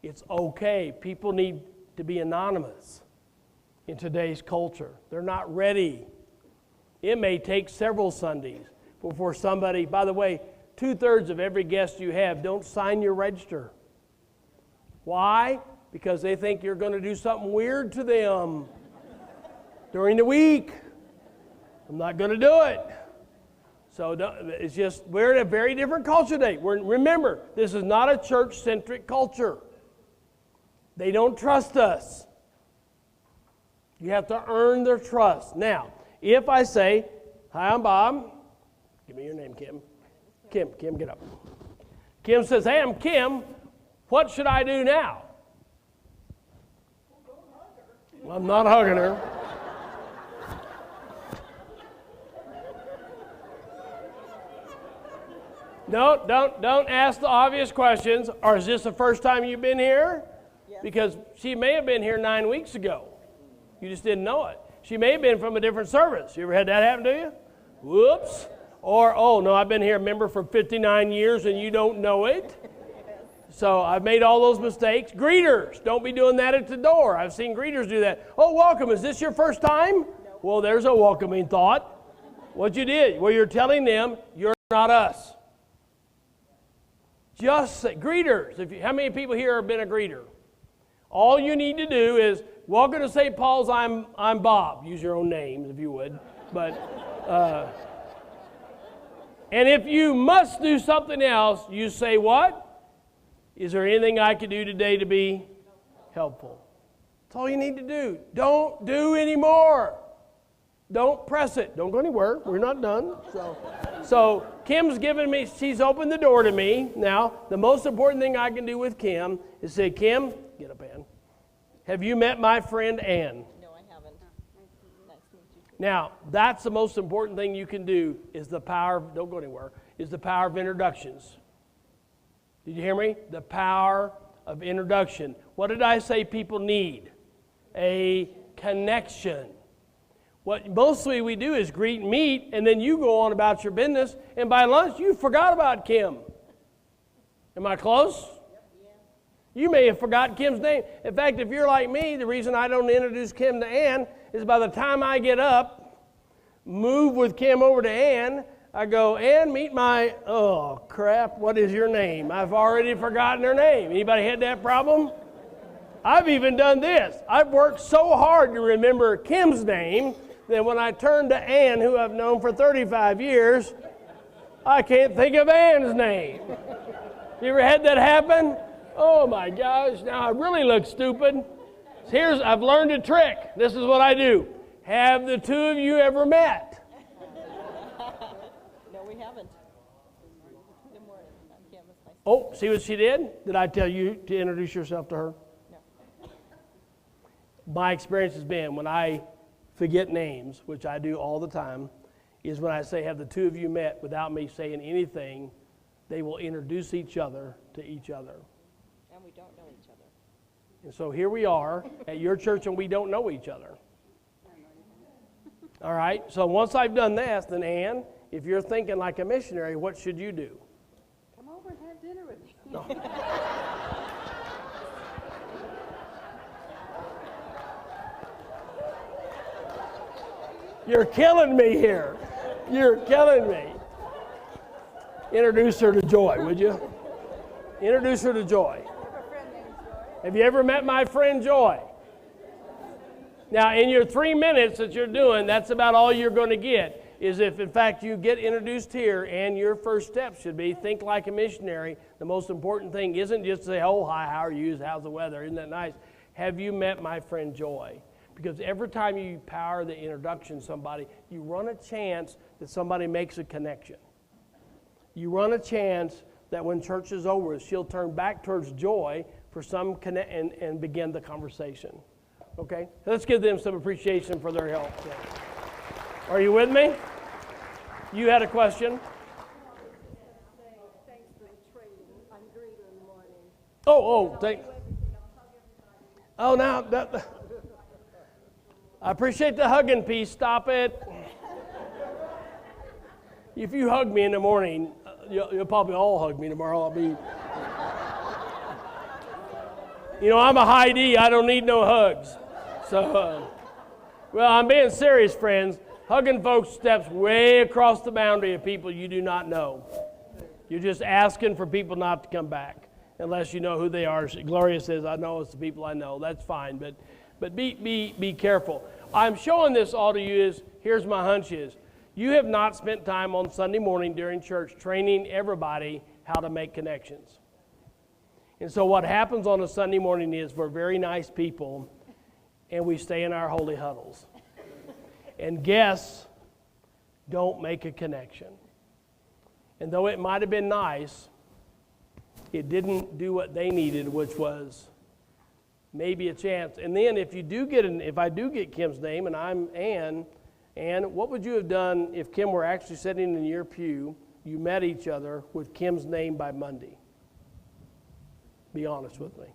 It's okay. People need to be anonymous in today's culture. They're not ready. It may take several Sundays before somebody, by the way, 2/3 of every guest you have don't sign your register. Why? Because they think you're going to do something weird to them during the week. I'm not going to do it. So it's just, we're in a very different culture today. Remember, this is not a church-centric culture. They don't trust us. You have to earn their trust. Now, if I say, hi, I'm Bob. Give me your name, Kim. Kim, get up. Kim says, hey, I'm Kim. What should I do now? Well, I'm not hugging her. No, don't ask the obvious questions. Or is this the first time you've been here? Yes. Because she may have been here 9 weeks ago. You just didn't know it. She may have been from a different service. You ever had that happen to you? Whoops. Or, oh, no, I've been here a member for 59 years and you don't know it. So I've made all those mistakes. Greeters, don't be doing that at the door. I've seen greeters do that. Oh, welcome. Is this your first time? No. Well, there's a welcoming thought. What you did, well, you're telling them you're not us. Just say, greeters. How many people here have been a greeter? All you need to do is, welcome to St. Paul's, I'm Bob. Use your own name if you would. But, and if you must do something else, you say what? Is there anything I can do today to be helpful? That's all you need to do. Don't do any more. Don't press it. Don't go anywhere. We're not done. So Kim's given me, she's opened the door to me. Now, the most important thing I can do with Kim is say, Kim, get up, Ann. Have you met my friend Ann? No, I haven't. Nice to meet you. Now, that's the most important thing you can do is the power, don't go anywhere, is the power of introductions. Did you hear me? The power of introduction. What did I say people need? A connection. What mostly we do is greet and meet, and then you go on about your business, and by lunch, you forgot about Kim. Am I close? You may have forgotten Kim's name. In fact, if you're like me, the reason I don't introduce Kim to Ann is by the time I get up, move with Kim over to Ann, I go, Ann, meet my, oh crap, what is your name? I've already forgotten her name. Anybody had that problem? I've even done this. I've worked so hard to remember Kim's name that when I turn to Ann, who I've known for 35 years, I can't think of Ann's name. You ever had that happen? Oh my gosh, now I really look stupid. I've learned a trick. This is what I do. Have the two of you ever met? No, we haven't. Good morning. I'm Kim. It's nice. Oh, see what she did? Did I tell you to introduce yourself to her? No. My experience has been when I forget names, which I do all the time, is when I say, have the two of you met without me saying anything, they will introduce each other to each other. And we don't know each other. And so here we are at your church and we don't know each other. All right, so once I've done this, then Ann, if you're thinking like a missionary, what should you do? Come over and have dinner with me. No. You're killing me here. You're killing me. Introduce her to Joy, would you? Introduce her to Joy. Have you ever met my friend Joy? Now, in your 3 minutes that you're doing, that's about all you're going to get, is if, in fact, you get introduced here, and your first step should be think like a missionary. The most important thing isn't just to say, oh, hi, how are you? How's the weather? Isn't that nice? Have you met my friend Joy? Because every time you power the introduction to somebody, you run a chance that somebody makes a connection. You run a chance that when church is over, she'll turn back towards Joy for some connect and begin the conversation. Okay? Let's give them some appreciation for their help. Are you with me? You had a question? Oh, now, I appreciate the hugging piece. Stop it. If you hug me in the morning, you'll probably all hug me tomorrow. I'll be... I'm a high D. I don't need no hugs. So, well, I'm being serious, friends. Hugging folks steps way across the boundary of people you do not know. You're just asking for people not to come back, unless you know who they are. Gloria says, I know it's the people I know. That's fine, but be careful. I'm showing this all to you here's my hunch is, you have not spent time on Sunday morning during church training everybody how to make connections. And so what happens on a Sunday morning is we're very nice people, and we stay in our holy huddles. And guests don't make a connection. And though it might have been nice, it didn't do what they needed, which was maybe a chance. And then if I do get Kim's name and I'm Ann, what would you have done if Kim were actually sitting in your pew, you met each other with Kim's name by Monday? Be honest with me.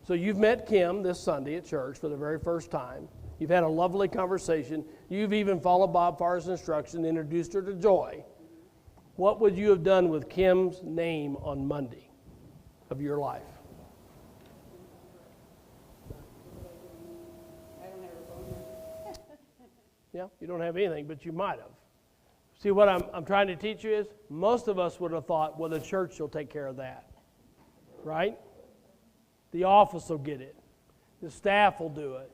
So you've met Kim this Sunday at church for the very first time. You've had a lovely conversation. You've even followed Bob Farr's instruction, introduced her to Joy. What would you have done with Kim's name on Monday of your life? I don't have a phone. Yeah, you don't have anything, but you might have. See, what I'm trying to teach you is, most of us would have thought, well, the church will take care of that. Right? The office will get it. The staff will do it.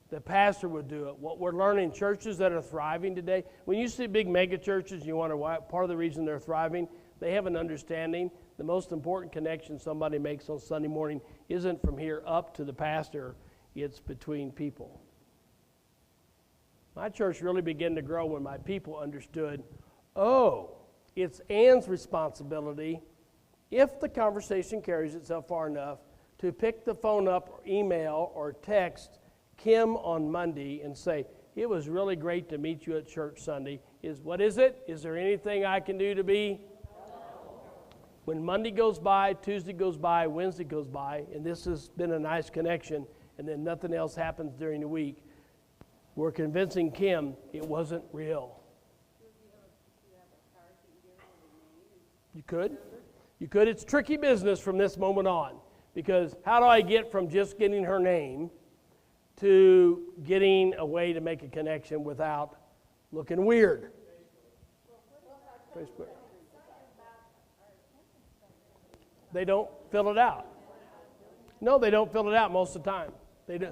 The pastor would do it. What we're learning, churches that are thriving today, when you see big mega churches, you wonder why, part of the reason they're thriving, they have an understanding the most important connection somebody makes on Sunday morning isn't from here up to the pastor, it's between people. My church really began to grow when my people understood, it's Ann's responsibility, if the conversation carries itself far enough, to pick the phone up or email or text Kim on Monday and say, it was really great to meet you at church Sunday. What is it? Is there anything I can do to be? When Monday goes by, Tuesday goes by, Wednesday goes by, and this has been a nice connection, and then nothing else happens during the week, we're convincing Kim it wasn't real. You could. You could. It's tricky business from this moment on, because how do I get from just getting her name to getting a way to make a connection without looking weird? Facebook. They don't fill it out. No, they don't fill it out most of the time. They do.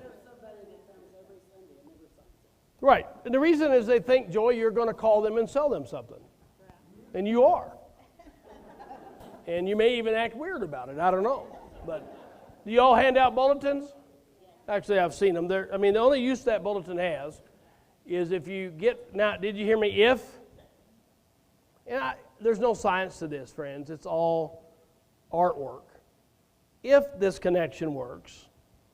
Right. And the reason is they think, Joy, you're going to call them and sell them something. And you are. And you may even act weird about it. I don't know. But do you all hand out bulletins? Actually, I've seen them. The only use that bulletin has is if you get, now, did you hear me? There's no science to this, friends. It's all artwork. If this connection works,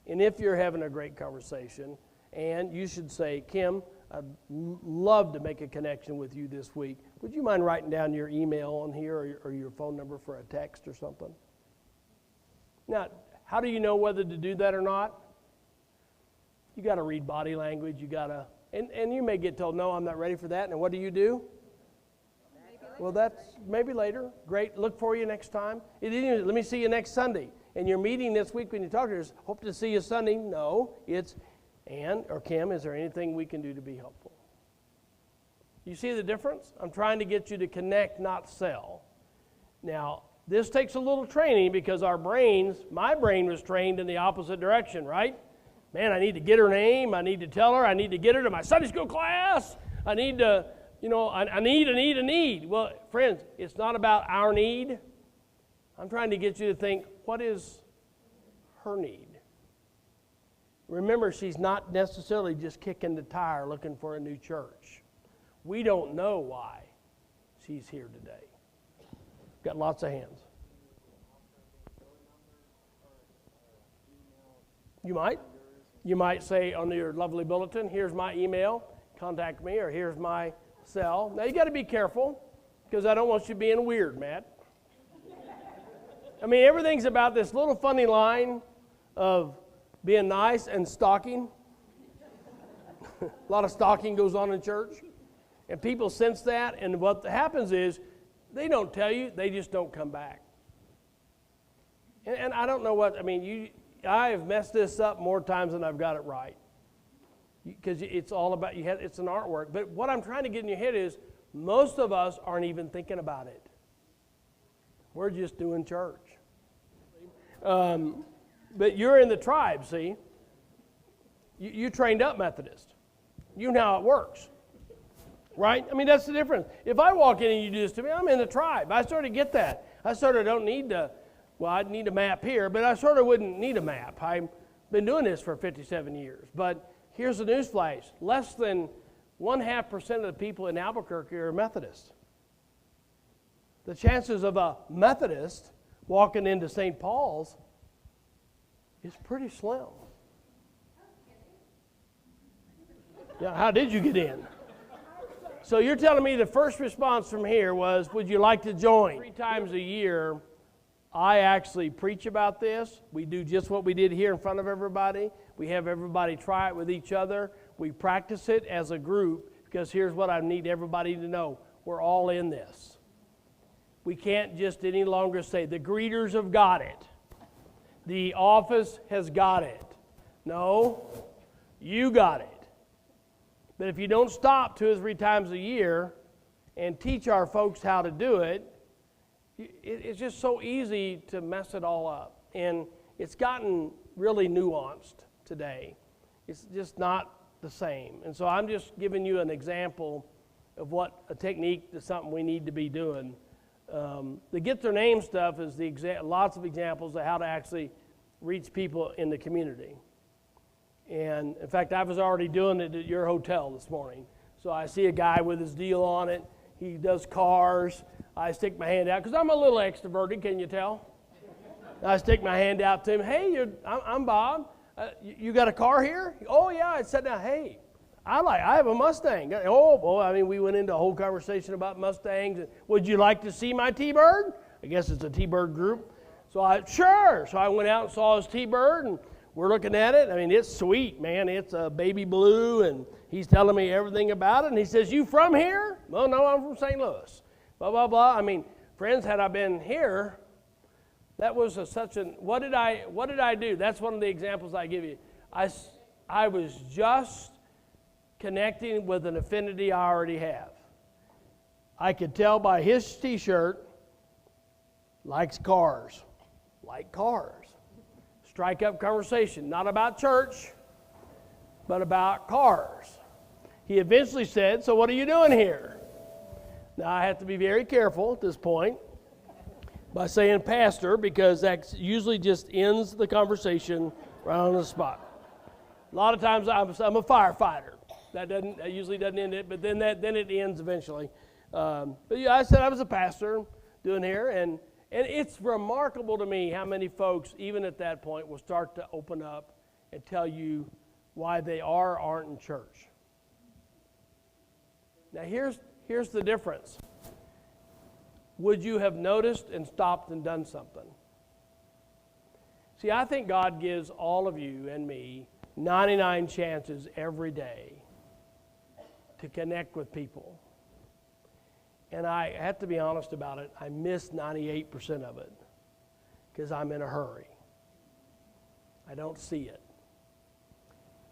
and if you're having a great conversation, and you should say, Kim, I'd love to make a connection with you this week. Would you mind writing down your email on here or your phone number for a text or something? Now, how do you know whether to do that or not? You got to read body language. You got to, and you may get told, no, I'm not ready for that. And what do? Well, that's maybe later. Great. Look for you next time. Let me see you next Sunday. And your meeting this week when you talk to her is, hope to see you Sunday. No, it's, Ann or Kim, is there anything we can do to be helpful? You see the difference? I'm trying to get you to connect, not sell. Now, this takes a little training because my brain was trained in the opposite direction, right? Man, I need to get her name. I need to tell her. I need to get her to my Sunday school class. I need to, I need. Well, friends, it's not about our need. I'm trying to get you to think, what is her need? Remember, she's not necessarily just kicking the tire looking for a new church. We don't know why she's here today. Got lots of hands. You might say on your lovely bulletin, here's my email, contact me, or here's my cell. Now, you got to be careful because I don't want you being weird, Matt. I mean, everything's about this little funny line of being nice and stalking. A lot of stalking goes on in church, and people sense that, and what happens is they don't tell you, they just don't come back. And I don't know what, I mean, I have messed this up more times than I've got it right. Because it's all about, it's an artwork. But what I'm trying to get in your head is, most of us aren't even thinking about it. We're just doing church. But you're in the tribe, see? You trained up Methodist. You know how it works. Right? I mean, that's the difference. If I walk in and you do this to me, I'm in the tribe. I sort of get that. I sort of don't need to, well, I'd need a map here, but I sort of wouldn't need a map. I've been doing this for 57 years. But here's the newsflash. Less than 0.5% of the people in Albuquerque are Methodist. The chances of a Methodist walking into St. Paul's is pretty slim. Yeah, how did you get in? So you're telling me the first response from here was, would you like to join? 3 times a year, I actually preach about this. We do just what we did here in front of everybody. We have everybody try it with each other. We practice it as a group because here's what I need everybody to know. We're all in this. We can't just any longer say, the greeters have got it. The office has got it. No, you got it. But if you don't stop 2 or 3 times a year and teach our folks how to do it, it's just so easy to mess it all up. And it's gotten really nuanced today. It's just not the same. And so I'm just giving you an example of what a technique is something we need to be doing. The get their name stuff is lots of examples of how to actually reach people in the community. And in fact, I was already doing it at your hotel this morning. So I see a guy with his deal on it. He does cars. I stick my hand out because I'm a little extroverted, can you tell? I stick my hand out to him. Hey, I'm Bob. You got a car here? Oh yeah. I said, now, hey, I have a Mustang. Oh boy, I mean, we went into a whole conversation about Mustangs. Would you like to see my T-Bird? I guess it's a T-Bird group. Sure. So I went out and saw his T-Bird, and we're looking at it. I mean, it's sweet, man. It's a baby blue, and he's telling me everything about it. And he says, you from here? Well, no, I'm from St. Louis. Blah, blah, blah. I mean, friends, had I been here, that was what did I do? That's one of the examples I give you. I was just connecting with an affinity I already have. I could tell by his T-shirt, likes cars. Like cars. Strike up conversation, not about church, but about cars. He eventually said, so what are you doing here? Now, I have to be very careful at this point by saying pastor, because that usually just ends the conversation right on the spot. A lot of times I'm a firefighter. That usually doesn't end it, but then it ends eventually. But yeah, I said I was a pastor doing here, and it's remarkable to me how many folks, even at that point, will start to open up and tell you why they are or aren't in church. Now, here's the difference. Would you have noticed and stopped and done something? See, I think God gives all of you and me 99 chances every day to connect with people. And I have to be honest about it, I miss 98% of it because I'm in a hurry. I don't see it.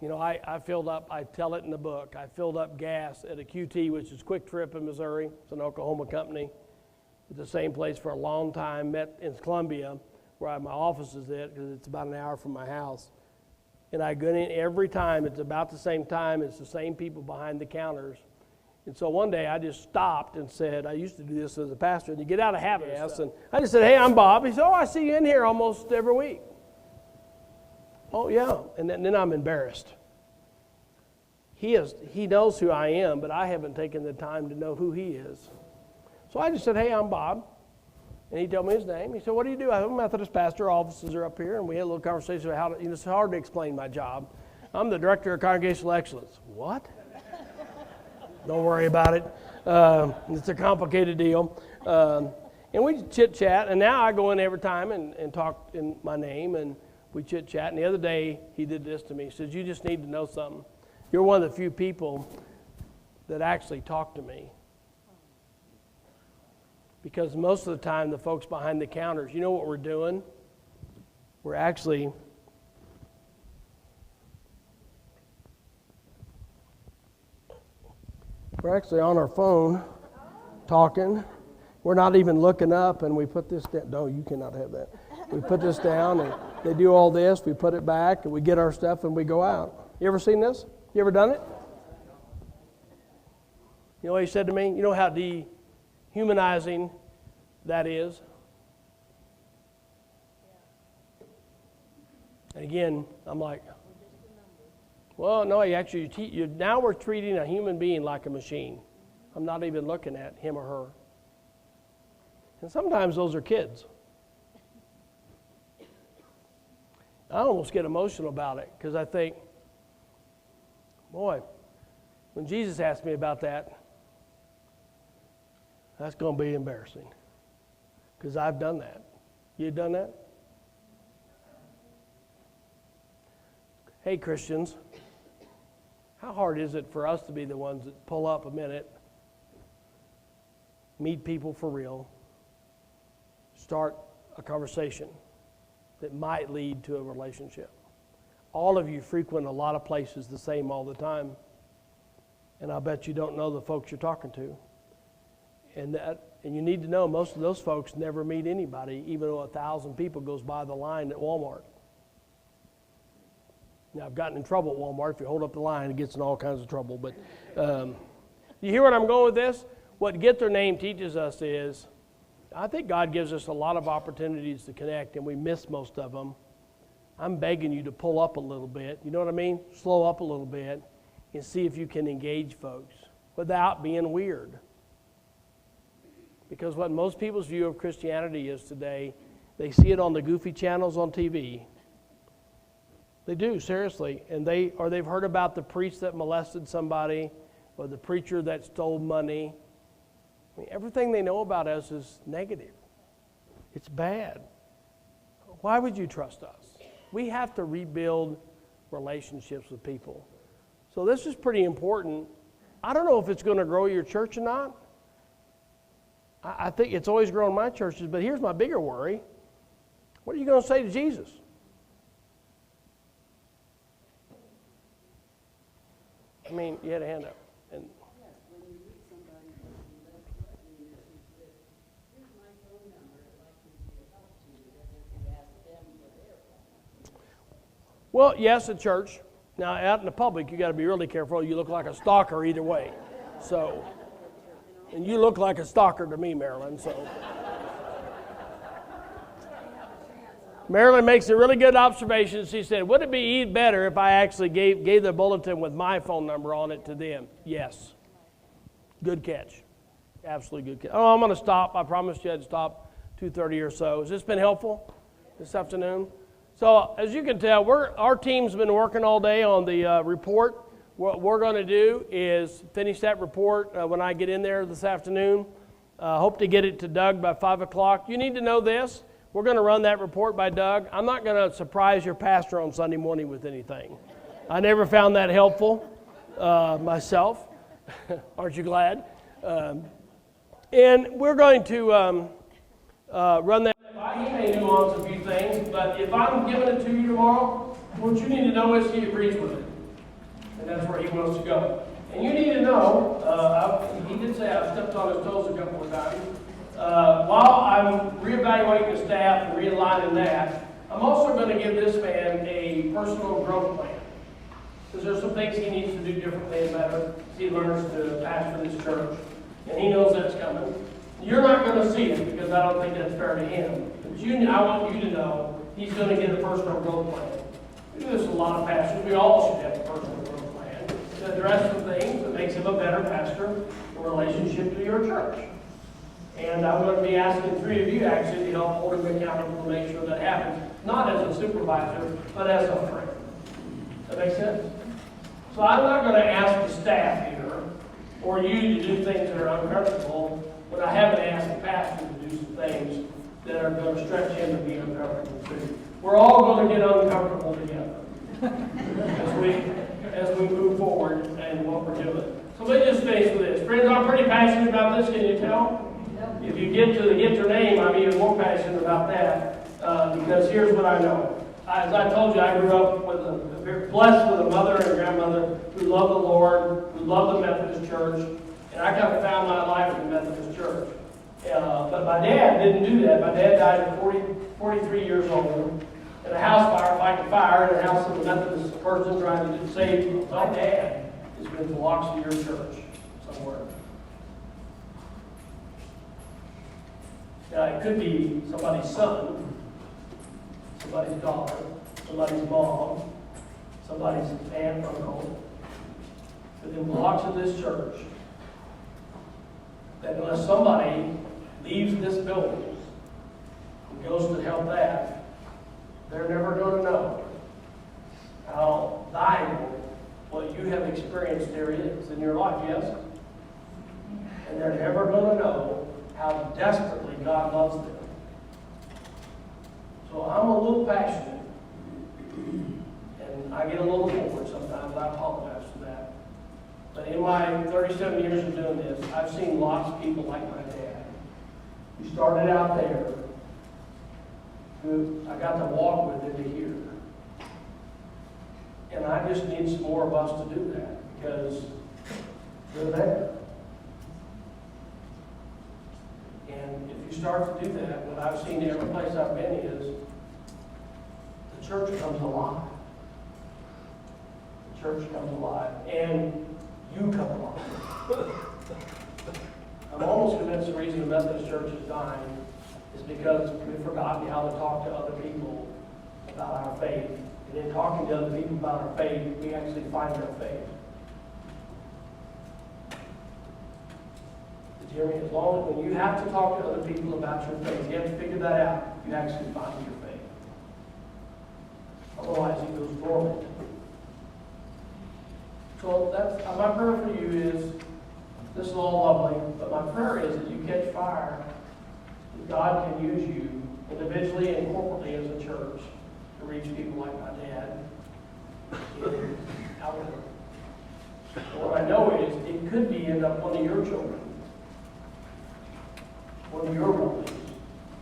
You know, I filled up, I tell it in the book, I filled up gas at a QT, which is Quick Trip in Missouri. It's an Oklahoma company. It's the same place for a long time, met in Columbia, where my office is at, because it's about an hour from my house. And I go in every time, it's about the same time, it's the same people behind the counters. And so one day I just stopped and said, I used to do this as a pastor, and you get out of habit. And I just said, hey, I'm Bob. He said, oh, I see you in here almost every week. Oh, yeah. And then I'm embarrassed. He knows who I am, but I haven't taken the time to know who he is. So I just said, hey, I'm Bob. And he told me his name. He said, what do you do? I'm a Methodist pastor. Offices are up here. And we had a little conversation about how it's hard to explain my job. I'm the director of Congregational Excellence. What? Don't worry about it. It's a complicated deal. And we chit-chat, and now I go in every time and talk in my name, and we chit-chat. And the other day, he did this to me. He says, you just need to know something. You're one of the few people that actually talk to me. Because most of the time, the folks behind the counters, you know what we're doing? We're actually on our phone talking. We're not even looking up, and we put this down. No, you cannot have that. We put this down, and they do all this. We put it back, and we get our stuff, and we go out. You ever seen this? You ever done it? You know what he said to me? You know how dehumanizing that is? And again, I'm like, well, no, now we're treating a human being like a machine. I'm not even looking at him or her. And sometimes those are kids. I almost get emotional about it because I think, boy, when Jesus asked me about that, that's going to be embarrassing because I've done that. You done that? Hey, Christians, how hard is it for us to be the ones that pull up a minute, meet people for real, start a conversation that might lead to a relationship? All of you frequent a lot of places the same all the time, and I bet you don't know the folks you're talking to. And you need to know most of those folks never meet anybody, even though 1,000 people goes by the line at Walmart. Now, I've gotten in trouble at Walmart. If you hold up the line, it gets in all kinds of trouble. But you hear where I'm going with this? What Get Their Name teaches us is, I think God gives us a lot of opportunities to connect, and we miss most of them. I'm begging you to pull up a little bit. You know what I mean? Slow up a little bit and see if you can engage folks without being weird. Because what most people's view of Christianity is today, they see it on the goofy channels on TV. They do, seriously. And they've heard about the priest that molested somebody or the preacher that stole money. I mean, everything they know about us is negative. It's bad. Why would you trust us? We have to rebuild relationships with people. So this is pretty important. I don't know if it's going to grow your church or not. I think it's always grown my churches, but here's my bigger worry. What are you going to say to Jesus? I mean, you had a hand up. And well, yes, at church. Now, out in the public, you got to be really careful. You look like a stalker either way. So, and you look like a stalker to me, Marilyn. So, Marilyn makes a really good observation. She said, would it be better if I actually gave the bulletin with my phone number on it to them? Yes. Good catch. Absolutely good catch. Oh, I'm going to stop. I promised you I'd stop 2:30 or so. Has this been helpful this afternoon? So as you can tell, our team's been working all day on the report. What we're going to do is finish that report when I get in there this afternoon. Hope to get it to Doug by 5 o'clock. You need to know this. We're going to run that report by Doug. I'm not going to surprise your pastor on Sunday morning with anything. I never found that helpful myself. Aren't you glad? And we're going to run that. He may nuance a few things, but if I'm giving it to you tomorrow, what you need to know is he agrees with it. And that's where he wants to go. And you need to know, he did say I've stepped on his toes a couple of times. While I'm reevaluating the staff and realigning that, I'm also going to give this man a personal growth plan. Because there's some things he needs to do differently and better as he learns to pastor this church. And he knows that's coming. You're not going to see it because I don't think that's fair to him. But I want you to know he's going to get a personal growth plan. We do this with a lot of pastors. We all should have a personal growth plan to address some things that makes him a better pastor in relationship to your church. And I'm going to be asking 3 of you actually to help hold him accountable to make sure that happens. Not as a supervisor, but as a friend. That make sense? So I'm not going to ask the staff here or you to do things that are uncomfortable when I haven't asked the pastor to do some things that are going to stretch him to be uncomfortable too. We're all going to get uncomfortable together as we move forward and what we're doing. So let me just finish with this. Friends, I'm pretty passionate about this, can you tell? If you get their name, I'm even more passionate about that because here's what I know. As I told you, I grew up blessed with a mother and grandmother who loved the Lord, who loved the Methodist Church, and I kind of found my life in the Methodist Church. But my dad didn't do that. My dad died at 43 years old in a house fire, fighting fire in a house of a Methodist person trying to get saved. My dad has been blocks to your church somewhere. Now, it could be somebody's son, somebody's daughter, somebody's mom, somebody's aunt, uncle, within blocks of this church, that unless somebody leaves this building and goes to help that, they're never going to know how valuable what you have experienced there is in your life, yes? And they're never going to know how desperately God loves them. So I'm a little passionate, and I get a little bored sometimes. I apologize for that. But in my 37 years of doing this, I've seen lots of people like my dad who started out there, who I got to walk with into here. And I just need some more of us to do that because they're there. And if you start to do that, what I've seen every place I've been is the church comes alive. The church comes alive. And you come alive. I'm almost convinced the reason the Methodist Church is dying is because we've forgotten how to talk to other people about our faith. And in talking to other people about our faith, we actually find our faith. Jeremy, as long as when you have to talk to other people about your faith, you have to figure that out. You actually find your faith. Otherwise, it goes dormant. So that's my prayer for you is, this is all lovely, but my prayer is that you catch fire, that God can use you individually and corporately as a church to reach people like my dad in Alabama. What I know is it could be end up one of your children. One of your relatives.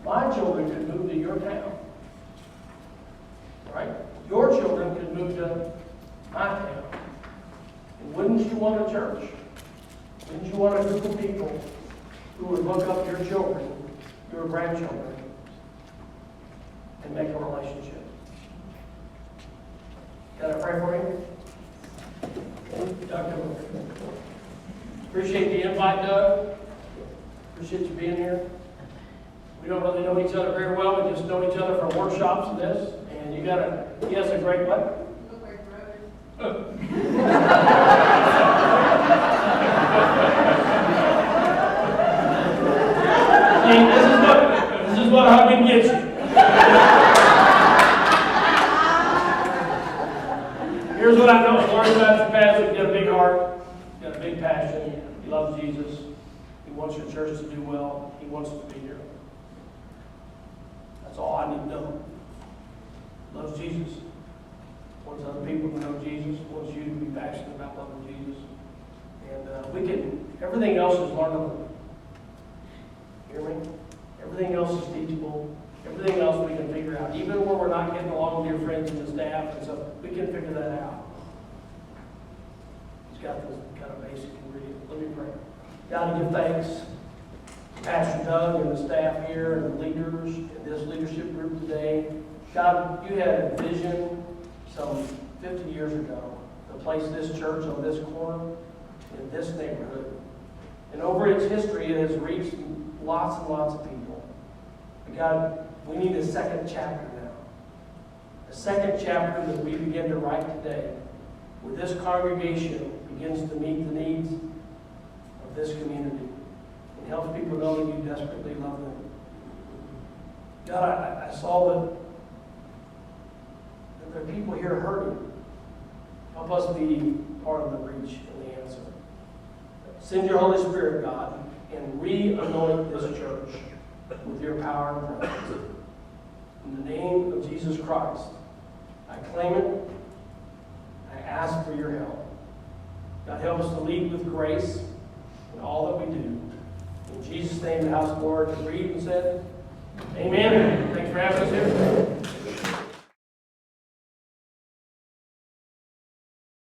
My children could move to your town. Right? Your children could move to my town. And wouldn't you want a church? Wouldn't you want a group of people who would look up your children, your grandchildren, and make a relationship? Can I pray for you? Doug, come over. Appreciate the invite, Doug. Appreciate you being here. We don't really know each other very well. We just know each other from workshops and this. And he has a great what? Look like brothers. See, this is what hugging gets you. Here's what I know. Lord, about your pastor, he's got a big heart, he's got a big passion. He loves Jesus. He wants your church to do well. He wants to be here. That's all I need to know. He loves Jesus. Wants other people to know Jesus. Wants you to be passionate about loving Jesus. And everything else is learnable. Hear me? Everything else is teachable. Everything else we can figure out. Even where we're not getting along with your friends and the staff and stuff, we can figure that out. He's got this kind of basic ingredient. Let me pray. God, I give thanks to Pastor Doug and the staff here and the leaders in this leadership group today. God, you had a vision some 50 years ago to place this church on this corner in this neighborhood. And over its history, it has reached lots and lots of people. But God, we need a second chapter now. A second chapter that we begin to write today, where this congregation begins to meet the needs of this community and helps people know that you desperately love them. God, I saw that there are people here hurting. Help us be part of the reach and the answer. Send your Holy Spirit, God, and re-anoint this church with your power and presence. In the name of Jesus Christ, I claim it. I ask for your help. God, help us to lead with grace in all that we do. In Jesus' name, the house of the Lord agreed and said, Amen. Thanks for having us here.